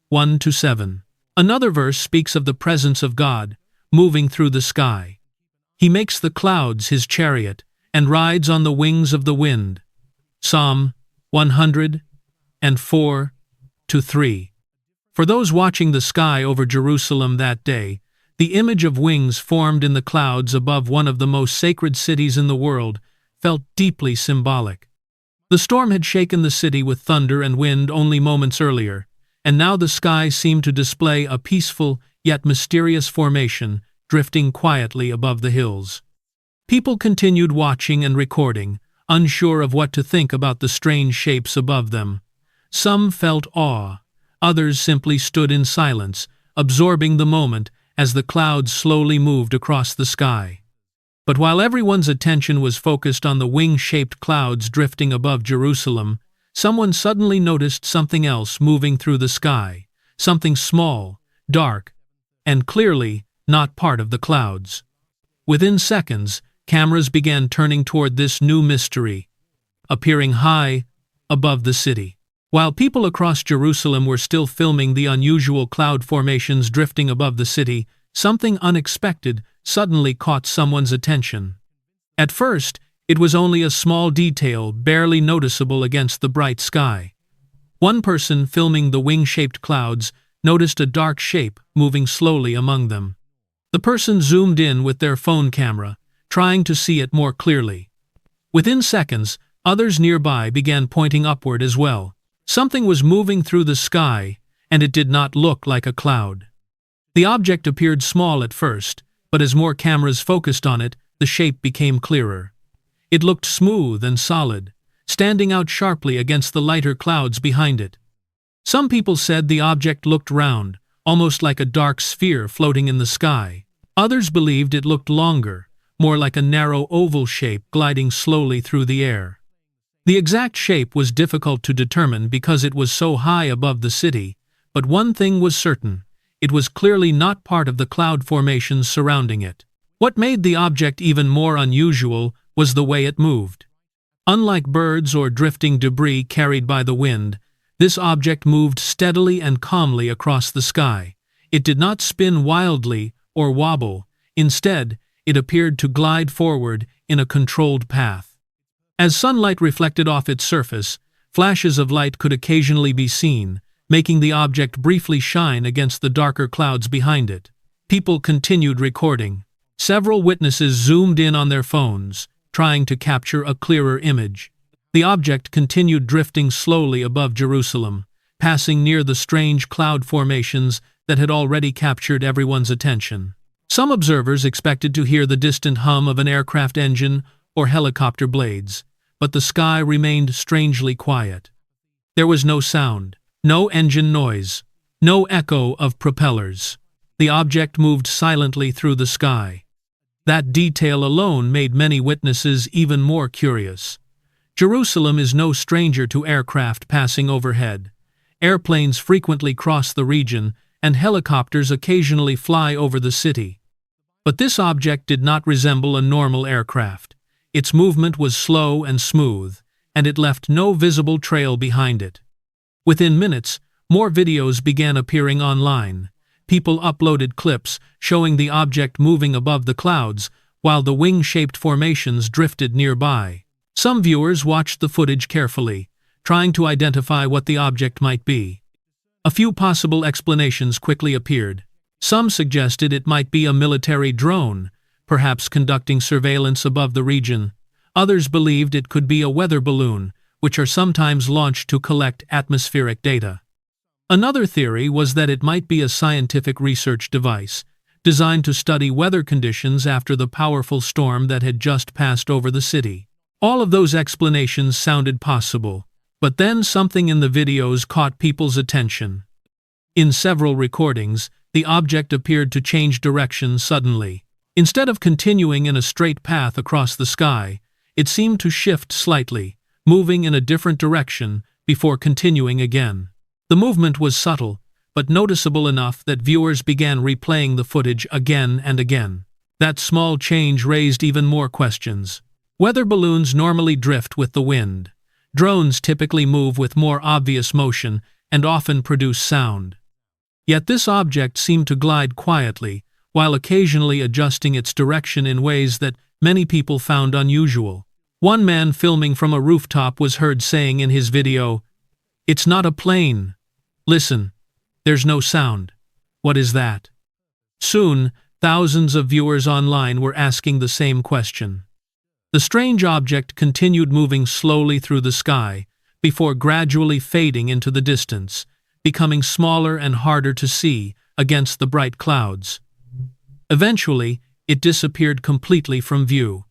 1-7. Another verse speaks of the presence of God, moving through the sky. He makes the clouds his chariot, and rides on the wings of the wind. Psalm 104:3. For those watching the sky over Jerusalem that day, the image of wings formed in the clouds above one of the most sacred cities in the world felt deeply symbolic. The storm had shaken the city with thunder and wind only moments earlier, and now the sky seemed to display a peaceful yet mysterious formation drifting quietly above the hills. People continued watching and recording, unsure of what to think about the strange shapes above them. Some felt awe, others simply stood in silence, absorbing the moment as the clouds slowly moved across the sky. But while everyone's attention was focused on the wing-shaped clouds drifting above Jerusalem, someone suddenly noticed something else moving through the sky, something small, dark, and clearly not part of the clouds. Within seconds, cameras began turning toward this new mystery, appearing high above the city. While people across Jerusalem were still filming the unusual cloud formations drifting above the city, something unexpected suddenly caught someone's attention. At first, it was only a small detail barely noticeable against the bright sky. One person filming the wing-shaped clouds noticed a dark shape moving slowly among them. The person zoomed in with their phone camera, trying to see it more clearly. Within seconds, others nearby began pointing upward as well. Something was moving through the sky, and it did not look like a cloud. The object appeared small at first, but as more cameras focused on it, the shape became clearer. It looked smooth and solid, standing out sharply against the lighter clouds behind it. Some people said the object looked round, almost like a dark sphere floating in the sky. Others believed it looked longer, more like a narrow oval shape gliding slowly through the air. The exact shape was difficult to determine because it was so high above the city, but one thing was certain: it was clearly not part of the cloud formations surrounding it. What made the object even more unusual was the way it moved. Unlike birds or drifting debris carried by the wind, this object moved steadily and calmly across the sky. It did not spin wildly or wobble. Instead, it appeared to glide forward in a controlled path. As sunlight reflected off its surface, flashes of light could occasionally be seen, making the object briefly shine against the darker clouds behind it. People continued recording. Several witnesses zoomed in on their phones, trying to capture a clearer image. The object continued drifting slowly above Jerusalem, passing near the strange cloud formations that had already captured everyone's attention. Some observers expected to hear the distant hum of an aircraft engine or helicopter blades, but the sky remained strangely quiet. There was no sound, no engine noise, no echo of propellers. The object moved silently through the sky. That detail alone made many witnesses even more curious. Jerusalem is no stranger to aircraft passing overhead. Airplanes frequently cross the region, and helicopters occasionally fly over the city. But this object did not resemble a normal aircraft. Its movement was slow and smooth, and it left no visible trail behind it. Within minutes, more videos began appearing online. People uploaded clips showing the object moving above the clouds, while the wing-shaped formations drifted nearby. Some viewers watched the footage carefully, trying to identify what the object might be. A few possible explanations quickly appeared. Some suggested it might be a military drone, perhaps conducting surveillance above the region. Others believed it could be a weather balloon, which are sometimes launched to collect atmospheric data. Another theory was that it might be a scientific research device, designed to study weather conditions after the powerful storm that had just passed over the city. All of those explanations sounded possible, but then something in the videos caught people's attention. In several recordings, the object appeared to change direction suddenly. Instead of continuing in a straight path across the sky, it seemed to shift slightly, moving in a different direction before continuing again. The movement was subtle, but noticeable enough that viewers began replaying the footage again and again. That small change raised even more questions. Weather balloons normally drift with the wind. Drones typically move with more obvious motion and often produce sound. Yet this object seemed to glide quietly, while occasionally adjusting its direction in ways that many people found unusual. One man filming from a rooftop was heard saying in his video, "It's not a plane. Listen." There's no sound. What is that? Soon, thousands of viewers online were asking the same question. The strange object continued moving slowly through the sky, before gradually fading into the distance, becoming smaller and harder to see against the bright clouds. Eventually, it disappeared completely from view.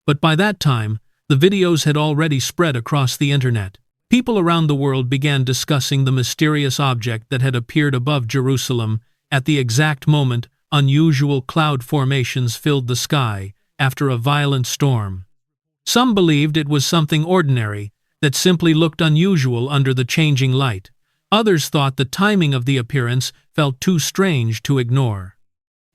But by that time, the videos had already spread across the internet. People around the world began discussing the mysterious object that had appeared above Jerusalem at the exact moment unusual cloud formations filled the sky after a violent storm. Some believed it was something ordinary that simply looked unusual under the changing light. Others thought the timing of the appearance felt too strange to ignore.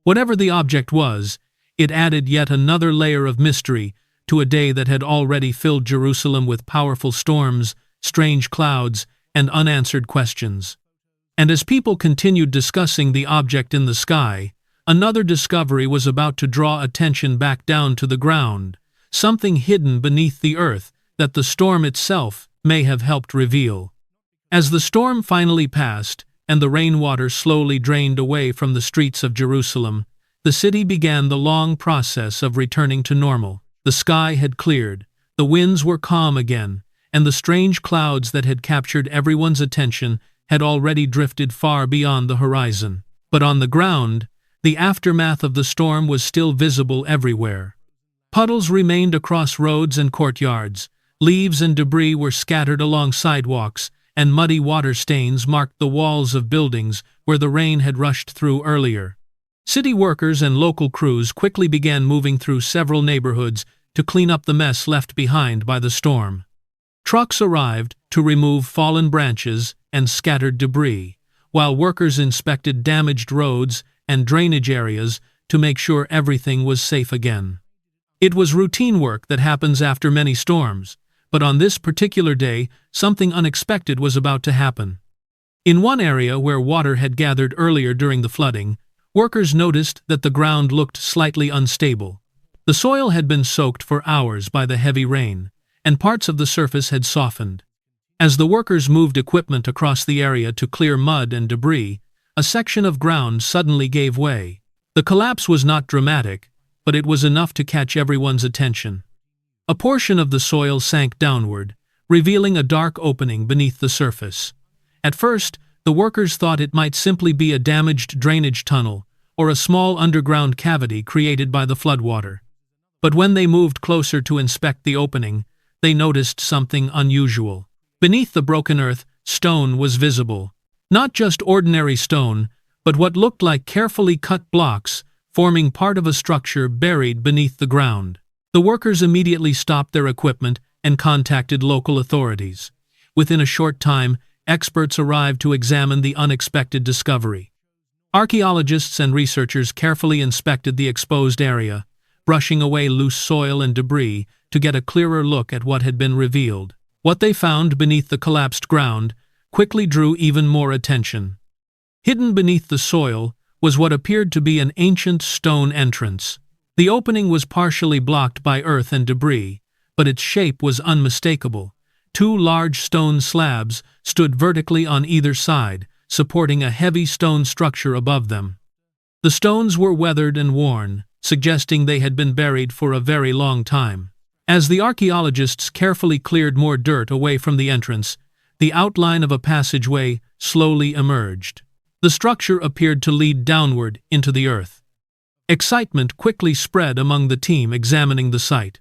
Whatever the object was, it added yet another layer of mystery to a day that had already filled Jerusalem with powerful storms, strange clouds, and unanswered questions. And as people continued discussing the object in the sky, another discovery was about to draw attention back down to the ground, something hidden beneath the earth that the storm itself may have helped reveal. As the storm finally passed, and the rainwater slowly drained away from the streets of Jerusalem, the city began the long process of returning to normal. The sky had cleared, the winds were calm again, and the strange clouds that had captured everyone's attention had already drifted far beyond the horizon. But on the ground, the aftermath of the storm was still visible everywhere. Puddles remained across roads and courtyards, leaves and debris were scattered along sidewalks, and muddy water stains marked the walls of buildings where the rain had rushed through earlier. City workers and local crews quickly began moving through several neighborhoods to clean up the mess left behind by the storm. Trucks arrived to remove fallen branches and scattered debris, while workers inspected damaged roads and drainage areas to make sure everything was safe again. It was routine work that happens after many storms, but on this particular day, something unexpected was about to happen. In one area where water had gathered earlier during the flooding, workers noticed that the ground looked slightly unstable. The soil had been soaked for hours by the heavy rain, and parts of the surface had softened. As the workers moved equipment across the area to clear mud and debris, a section of ground suddenly gave way. The collapse was not dramatic, but it was enough to catch everyone's attention. A portion of the soil sank downward, revealing a dark opening beneath the surface. At first, the workers thought it might simply be a damaged drainage tunnel or a small underground cavity created by the floodwater. But when they moved closer to inspect the opening, they noticed something unusual. Beneath the broken earth, stone was visible. Not just ordinary stone, but what looked like carefully cut blocks, forming part of a structure buried beneath the ground. The workers immediately stopped their equipment and contacted local authorities. Within a short time, experts arrived to examine the unexpected discovery. Archaeologists and researchers carefully inspected the exposed area, brushing away loose soil and debris to get a clearer look at what had been revealed. What they found beneath the collapsed ground quickly drew even more attention. Hidden beneath the soil was what appeared to be an ancient stone entrance. The opening was partially blocked by earth and debris, but its shape was unmistakable. Two large stone slabs stood vertically on either side, supporting a heavy stone structure above them. The stones were weathered and worn, suggesting they had been buried for a very long time. As the archaeologists carefully cleared more dirt away from the entrance, the outline of a passageway slowly emerged. The structure appeared to lead downward into the earth. Excitement quickly spread among the team examining the site.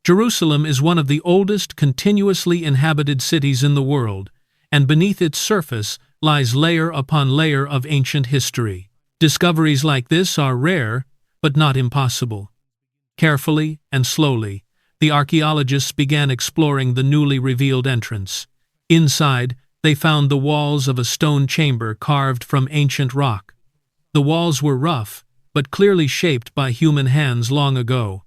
Jerusalem is one of the oldest continuously inhabited cities in the world, and beneath its surface lies layer upon layer of ancient history. Discoveries like this are rare, but not impossible. Carefully and slowly, the archaeologists began exploring the newly revealed entrance. Inside, they found the walls of a stone chamber carved from ancient rock. The walls were rough, but clearly shaped by human hands long ago.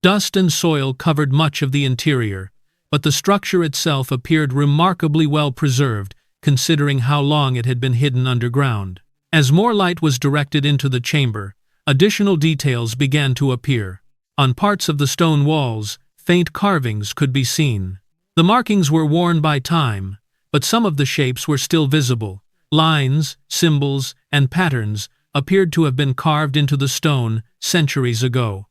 Dust and soil covered much of the interior, but the structure itself appeared remarkably well preserved, considering how long it had been hidden underground. As more light was directed into the chamber, additional details began to appear. On parts of the stone walls, faint carvings could be seen. The markings were worn by time, but some of the shapes were still visible, Lines, symbols, and patterns appeared to have been carved into the stone centuries ago.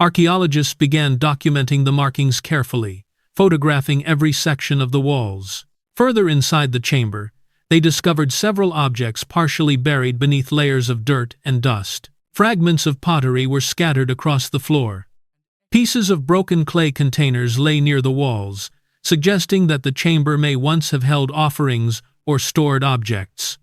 Archaeologists began documenting the markings carefully, photographing every section of the walls. Further inside the chamber, they discovered several objects partially buried beneath layers of dirt and dust. Fragments of pottery were scattered across the floor. Pieces of broken clay containers lay near the walls, suggesting that the chamber may once have held offerings or stored objects.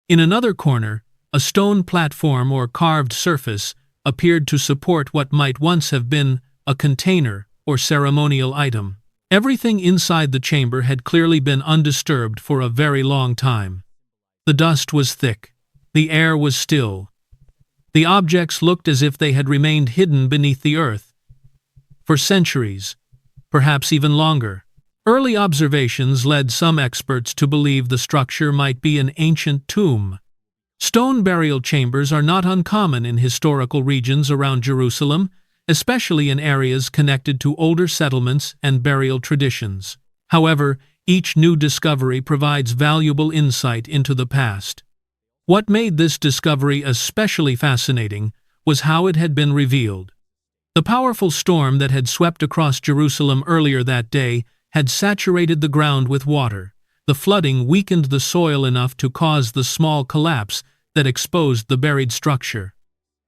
In another corner, a stone platform or carved surface appeared to support what might once have been a container or ceremonial item. Everything inside the chamber had clearly been undisturbed for a very long time. The dust was thick. The air was still. The objects looked as if they had remained hidden beneath the earth for centuries, perhaps even longer. Early observations led some experts to believe the structure might be an ancient tomb. Stone burial chambers are not uncommon in historical regions around Jerusalem, especially in areas connected to older settlements and burial traditions. However, each new discovery provides valuable insight into the past. What made this discovery especially fascinating was how it had been revealed. The powerful storm that had swept across Jerusalem earlier that day had saturated the ground with water. The flooding weakened the soil enough to cause the small collapse that exposed the buried structure.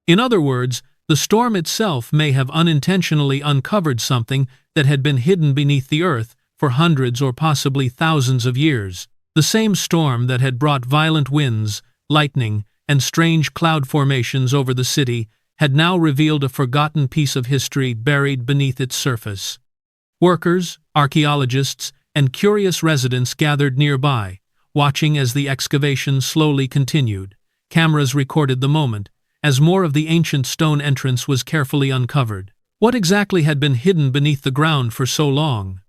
In other words, the storm itself may have unintentionally uncovered something that had been hidden beneath the earth for hundreds or possibly thousands of years. The same storm that had brought violent winds, lightning, and strange cloud formations over the city had now revealed a forgotten piece of history buried beneath its surface. Workers, archaeologists, and curious residents gathered nearby, watching as the excavation slowly continued. Cameras recorded the moment, as more of the ancient stone entrance was carefully uncovered. What exactly had been hidden beneath the ground for so long?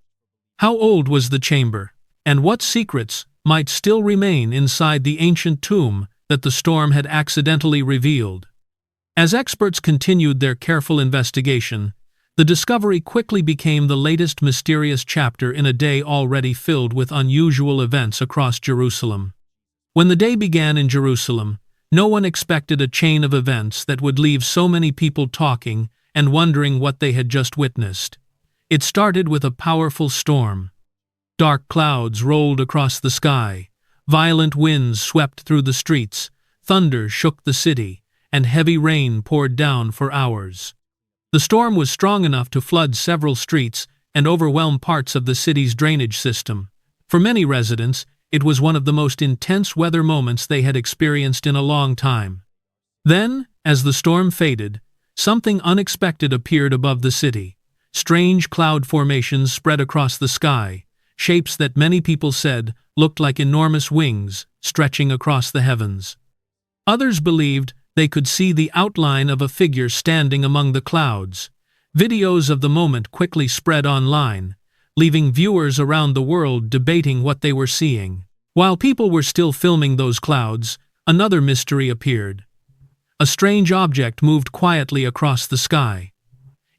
How old was the chamber? And what secrets might still remain inside the ancient tomb that the storm had accidentally revealed? As experts continued their careful investigation, the discovery quickly became the latest mysterious chapter in a day already filled with unusual events across Jerusalem. When the day began in Jerusalem, no one expected a chain of events that would leave so many people talking and wondering what they had just witnessed. It started with a powerful storm. Dark clouds rolled across the sky, violent winds swept through the streets, thunder shook the city, and heavy rain poured down for hours. The storm was strong enough to flood several streets and overwhelm parts of the city's drainage system. For many residents, it was one of the most intense weather moments they had experienced in a long time. Then, as the storm faded, something unexpected appeared above the city. Strange cloud formations spread across the sky, shapes that many people said looked like enormous wings stretching across the heavens. Others believed they could see the outline of a figure standing among the clouds. Videos of the moment quickly spread online, leaving viewers around the world debating what they were seeing. While people were still filming those clouds, another mystery appeared. A strange object moved quietly across the sky.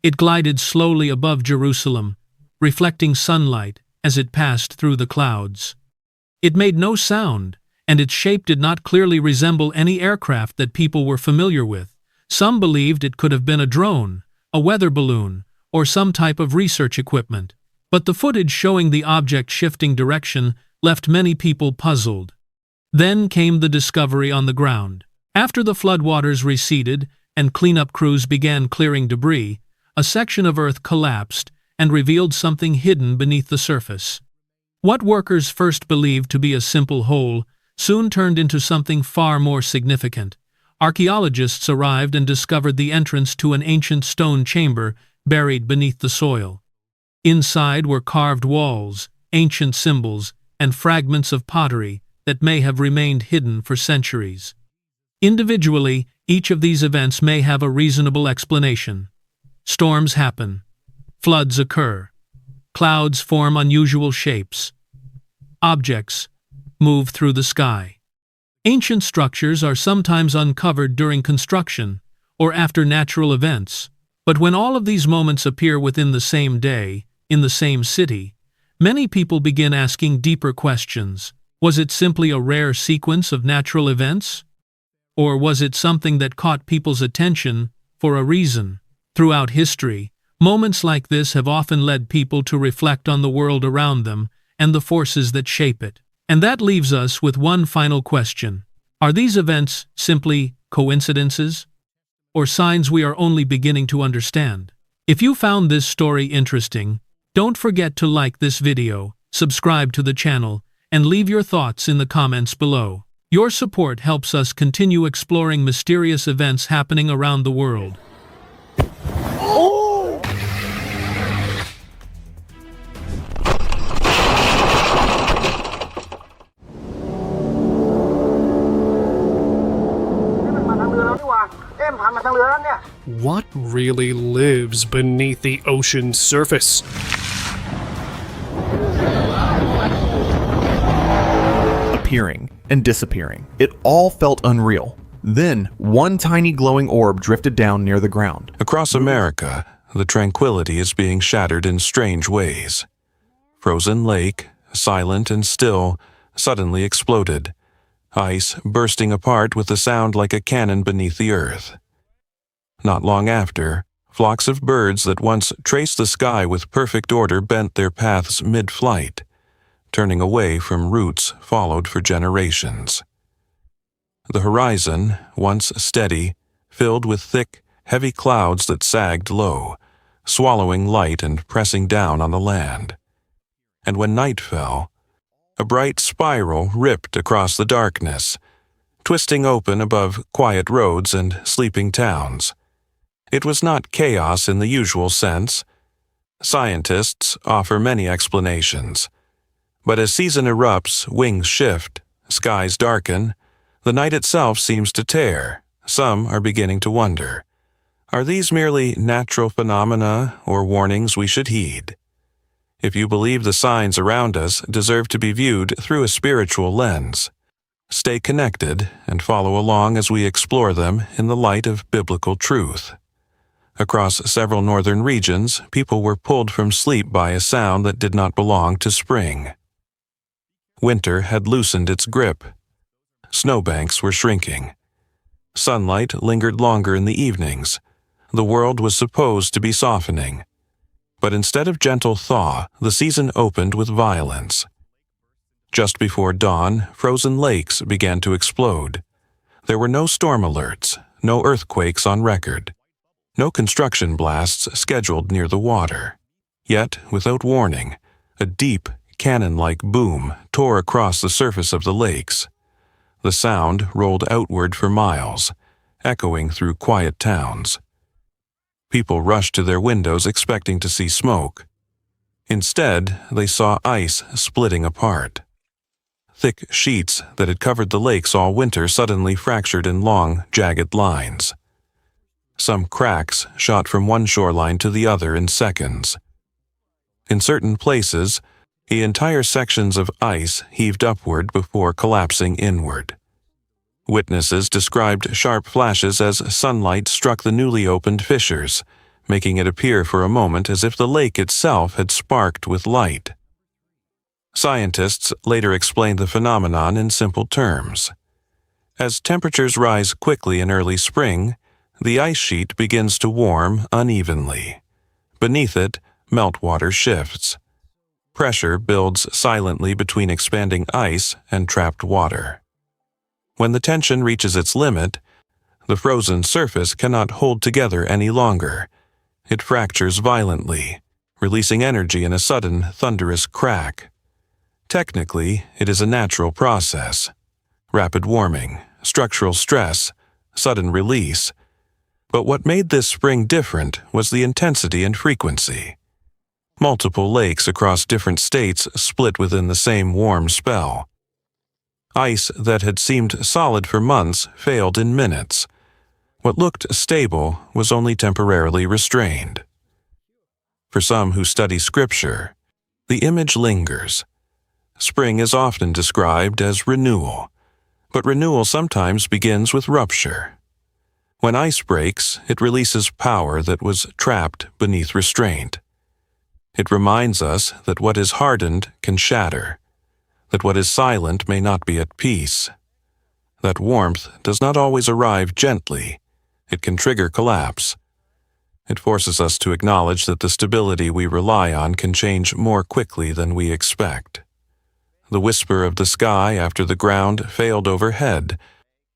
It glided slowly above Jerusalem, reflecting sunlight as it passed through the clouds. It made no sound, and its shape did not clearly resemble any aircraft that people were familiar with. Some believed it could have been a drone, a weather balloon, or some type of research equipment. But the footage showing the object shifting direction left many people puzzled. Then came the discovery on the ground. After the floodwaters receded and cleanup crews began clearing debris, a section of earth collapsed and revealed something hidden beneath the surface. What workers first believed to be a simple hole soon turned into something far more significant. Archaeologists arrived and discovered the entrance to an ancient stone chamber buried beneath the soil. Inside were carved walls, ancient symbols, and fragments of pottery that may have remained hidden for centuries. Individually, each of these events may have a reasonable explanation. Storms happen. Floods occur. Clouds form unusual shapes. Objects move through the sky. Ancient structures are sometimes uncovered during construction or after natural events. But when all of these moments appear within the same day, in the same city, many people begin asking deeper questions. Was it simply a rare sequence of natural events? Or was it something that caught people's attention for a reason? Throughout history, moments like this have often led people to reflect on the world around them and the forces that shape it. And that leaves us with one final question. Are these events simply coincidences, or signs we are only beginning to understand? If you found this story interesting, don't forget to like this video, subscribe to the channel, and leave your thoughts in the comments below. Your support helps us continue exploring mysterious events happening around the world. What really lives beneath the ocean's surface? Appearing and disappearing. It all felt unreal. Then, one tiny glowing orb drifted down near the ground. Across America, the tranquility is being shattered in strange ways. Frozen lake, silent and still, suddenly exploded. Ice bursting apart with a sound like a cannon beneath the earth. Not long after, flocks of birds that once traced the sky with perfect order bent their paths mid-flight, turning away from routes followed for generations. The horizon, once steady, filled with thick, heavy clouds that sagged low, swallowing light and pressing down on the land. And when night fell, a bright spiral ripped across the darkness, twisting open above quiet roads and sleeping towns. It was not chaos in the usual sense. Scientists offer many explanations. But as season erupts, wings shift, skies darken, the night itself seems to tear. Some are beginning to wonder. Are these merely natural phenomena or warnings we should heed? If you believe the signs around us deserve to be viewed through a spiritual lens, stay connected and follow along as we explore them in the light of biblical truth. Across several northern regions, people were pulled from sleep by a sound that did not belong to spring. Winter had loosened its grip. Snowbanks were shrinking. Sunlight lingered longer in the evenings. The world was supposed to be softening. But instead of gentle thaw, the season opened with violence. Just before dawn, frozen lakes began to explode. There were no storm alerts, no earthquakes on record, no construction blasts scheduled near the water. Yet, without warning, a deep, cannon-like boom tore across the surface of the lakes. The sound rolled outward for miles, echoing through quiet towns. People rushed to their windows expecting to see smoke. Instead, they saw ice splitting apart. Thick sheets that had covered the lakes all winter suddenly fractured in long, jagged lines. Some cracks shot from one shoreline to the other in seconds. In certain places, the entire sections of ice heaved upward before collapsing inward. Witnesses described sharp flashes as sunlight struck the newly opened fissures, making it appear for a moment as if the lake itself had sparked with light. Scientists later explained the phenomenon in simple terms. As temperatures rise quickly in early spring, the ice sheet begins to warm unevenly. Beneath it, meltwater shifts. Pressure builds silently between expanding ice and trapped water. When the tension reaches its limit, the frozen surface cannot hold together any longer. It fractures violently, releasing energy in a sudden, thunderous crack. Technically, it is a natural process. Rapid warming, structural stress, sudden release. But what made this spring different was the intensity and frequency. Multiple lakes across different states split within the same warm spell. Ice that had seemed solid for months failed in minutes. What looked stable was only temporarily restrained. For some who study scripture, the image lingers. Spring is often described as renewal, but renewal sometimes begins with rupture. When ice breaks, it releases power that was trapped beneath restraint. It reminds us that what is hardened can shatter. that what is silent may not be at peace. That warmth does not always arrive gently. It can trigger collapse. It forces us to acknowledge that the stability we rely on can change more quickly than we expect. The whisper of the sky after the ground failed overhead.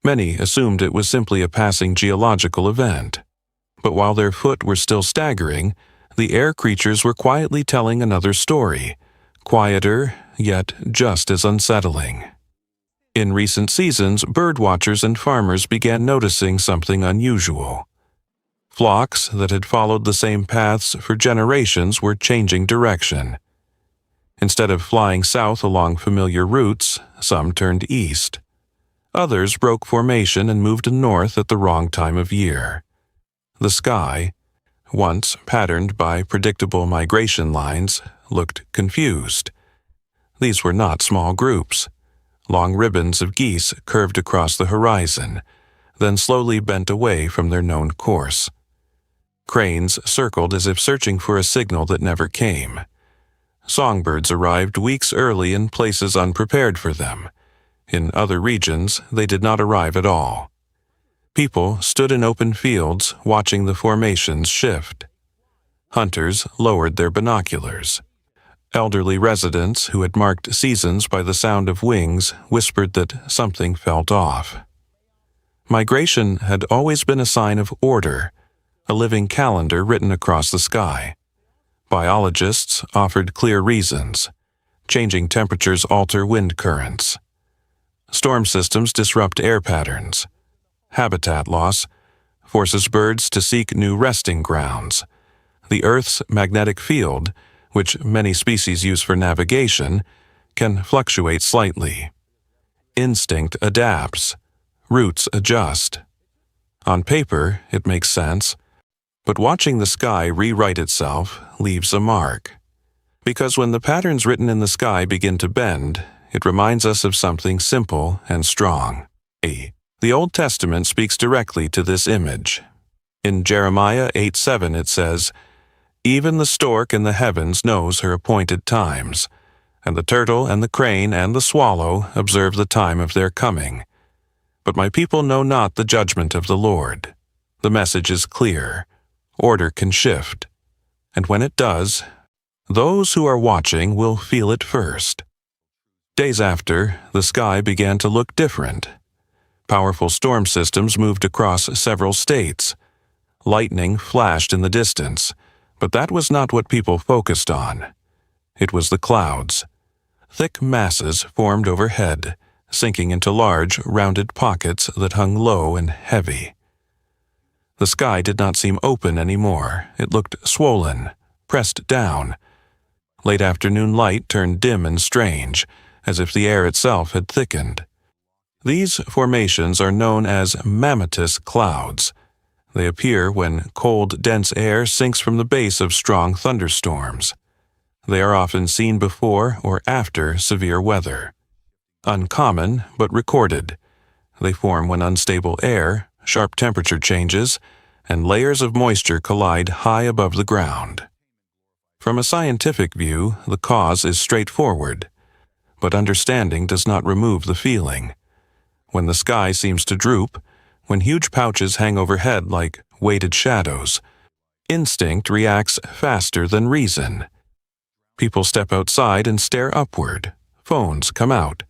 Many assumed it was simply a passing geological event. But while their foot were still staggering, the air creatures were quietly telling another story, quieter, yet just as unsettling. In recent seasons, birdwatchers and farmers began noticing something unusual. Flocks that had followed the same paths for generations were changing direction. Instead of flying south along familiar routes, some turned east. Others broke formation and moved north at the wrong time of year. The sky, once patterned by predictable migration lines, looked confused. These were not small groups. Long ribbons of geese curved across the horizon, then slowly bent away from their known course. Cranes circled as if searching for a signal that never came. Songbirds arrived weeks early in places unprepared for them. In other regions, they did not arrive at all. People stood in open fields watching the formations shift. Hunters lowered their binoculars. Elderly residents who had marked seasons by the sound of wings whispered that something felt off. Migration had always been a sign of order, a living calendar written across the sky. Biologists offered clear reasons. Changing temperatures alter wind currents. Storm systems disrupt air patterns. Habitat loss forces birds to seek new resting grounds. The Earth's magnetic field, which many species use for navigation, can fluctuate slightly. Instinct adapts. Roots adjust. On paper, it makes sense. But watching the sky rewrite itself leaves a mark. Because when the patterns written in the sky begin to bend, it reminds us of something simple and strong. The Old Testament speaks directly to this image. In Jeremiah 8:7 it says, "Even the stork in the heavens knows her appointed times, and the turtle and the crane and the swallow observe the time of their coming. But my people know not the judgment of the Lord." The message is clear. Order can shift. And when it does, those who are watching will feel it first. Days after, the sky began to look different. Powerful storm systems moved across several states. Lightning flashed in the distance, but that was not what people focused on. It was the clouds. Thick masses formed overhead, sinking into large, rounded pockets that hung low and heavy. The sky did not seem open anymore. It looked swollen, pressed down. Late afternoon light turned dim and strange, as if the air itself had thickened. These formations are known as Mammatus clouds. They appear when cold, dense air sinks from the base of strong thunderstorms. They are often seen before or after severe weather. Uncommon, but recorded. They form when unstable air, sharp temperature changes, and layers of moisture collide high above the ground. From a scientific view, the cause is straightforward, but understanding does not remove the feeling. When the sky seems to droop, when huge pouches hang overhead like weighted shadows, instinct reacts faster than reason. People step outside and stare upward. Phones come out.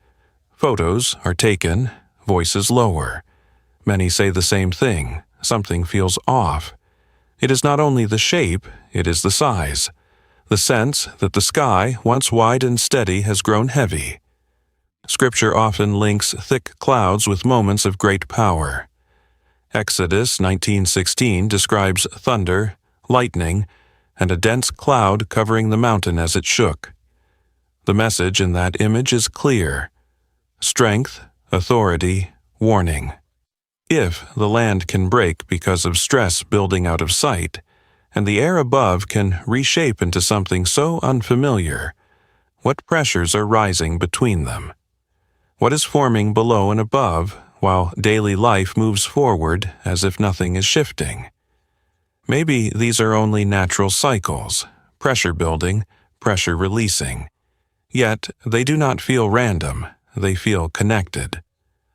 Photos are taken, voices lower. Many say the same thing. Something feels off. It is not only the shape, it is the size. The sense that the sky, once wide and steady, has grown heavy. Scripture often links thick clouds with moments of great power. Exodus 19:16 describes thunder, lightning, and a dense cloud covering the mountain as it shook. The message in that image is clear. Strength, authority, warning. If the land can break because of stress building out of sight, and the air above can reshape into something so unfamiliar, what pressures are rising between them? What is forming below and above while daily life moves forward as if nothing is shifting? Maybe these are only natural cycles, pressure building, pressure releasing. Yet they do not feel random, they feel connected,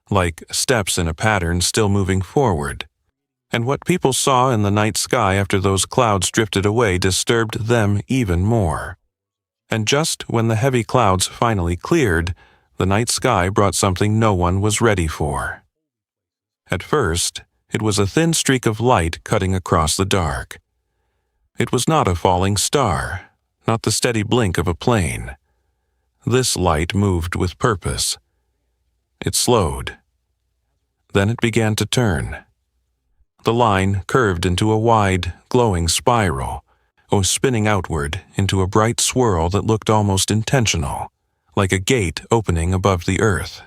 like steps in a pattern still moving forward. And what people saw in the night sky after those clouds drifted away disturbed them even more. And just when the heavy clouds finally cleared, the night sky brought something no one was ready for. At first, it was a thin streak of light cutting across the dark. It was not a falling star, not the steady blink of a plane. This light moved with purpose. It slowed. Then it began to turn. The line curved into a wide, glowing spiral, or spinning outward into a bright swirl that looked almost intentional, like a gate opening above the earth.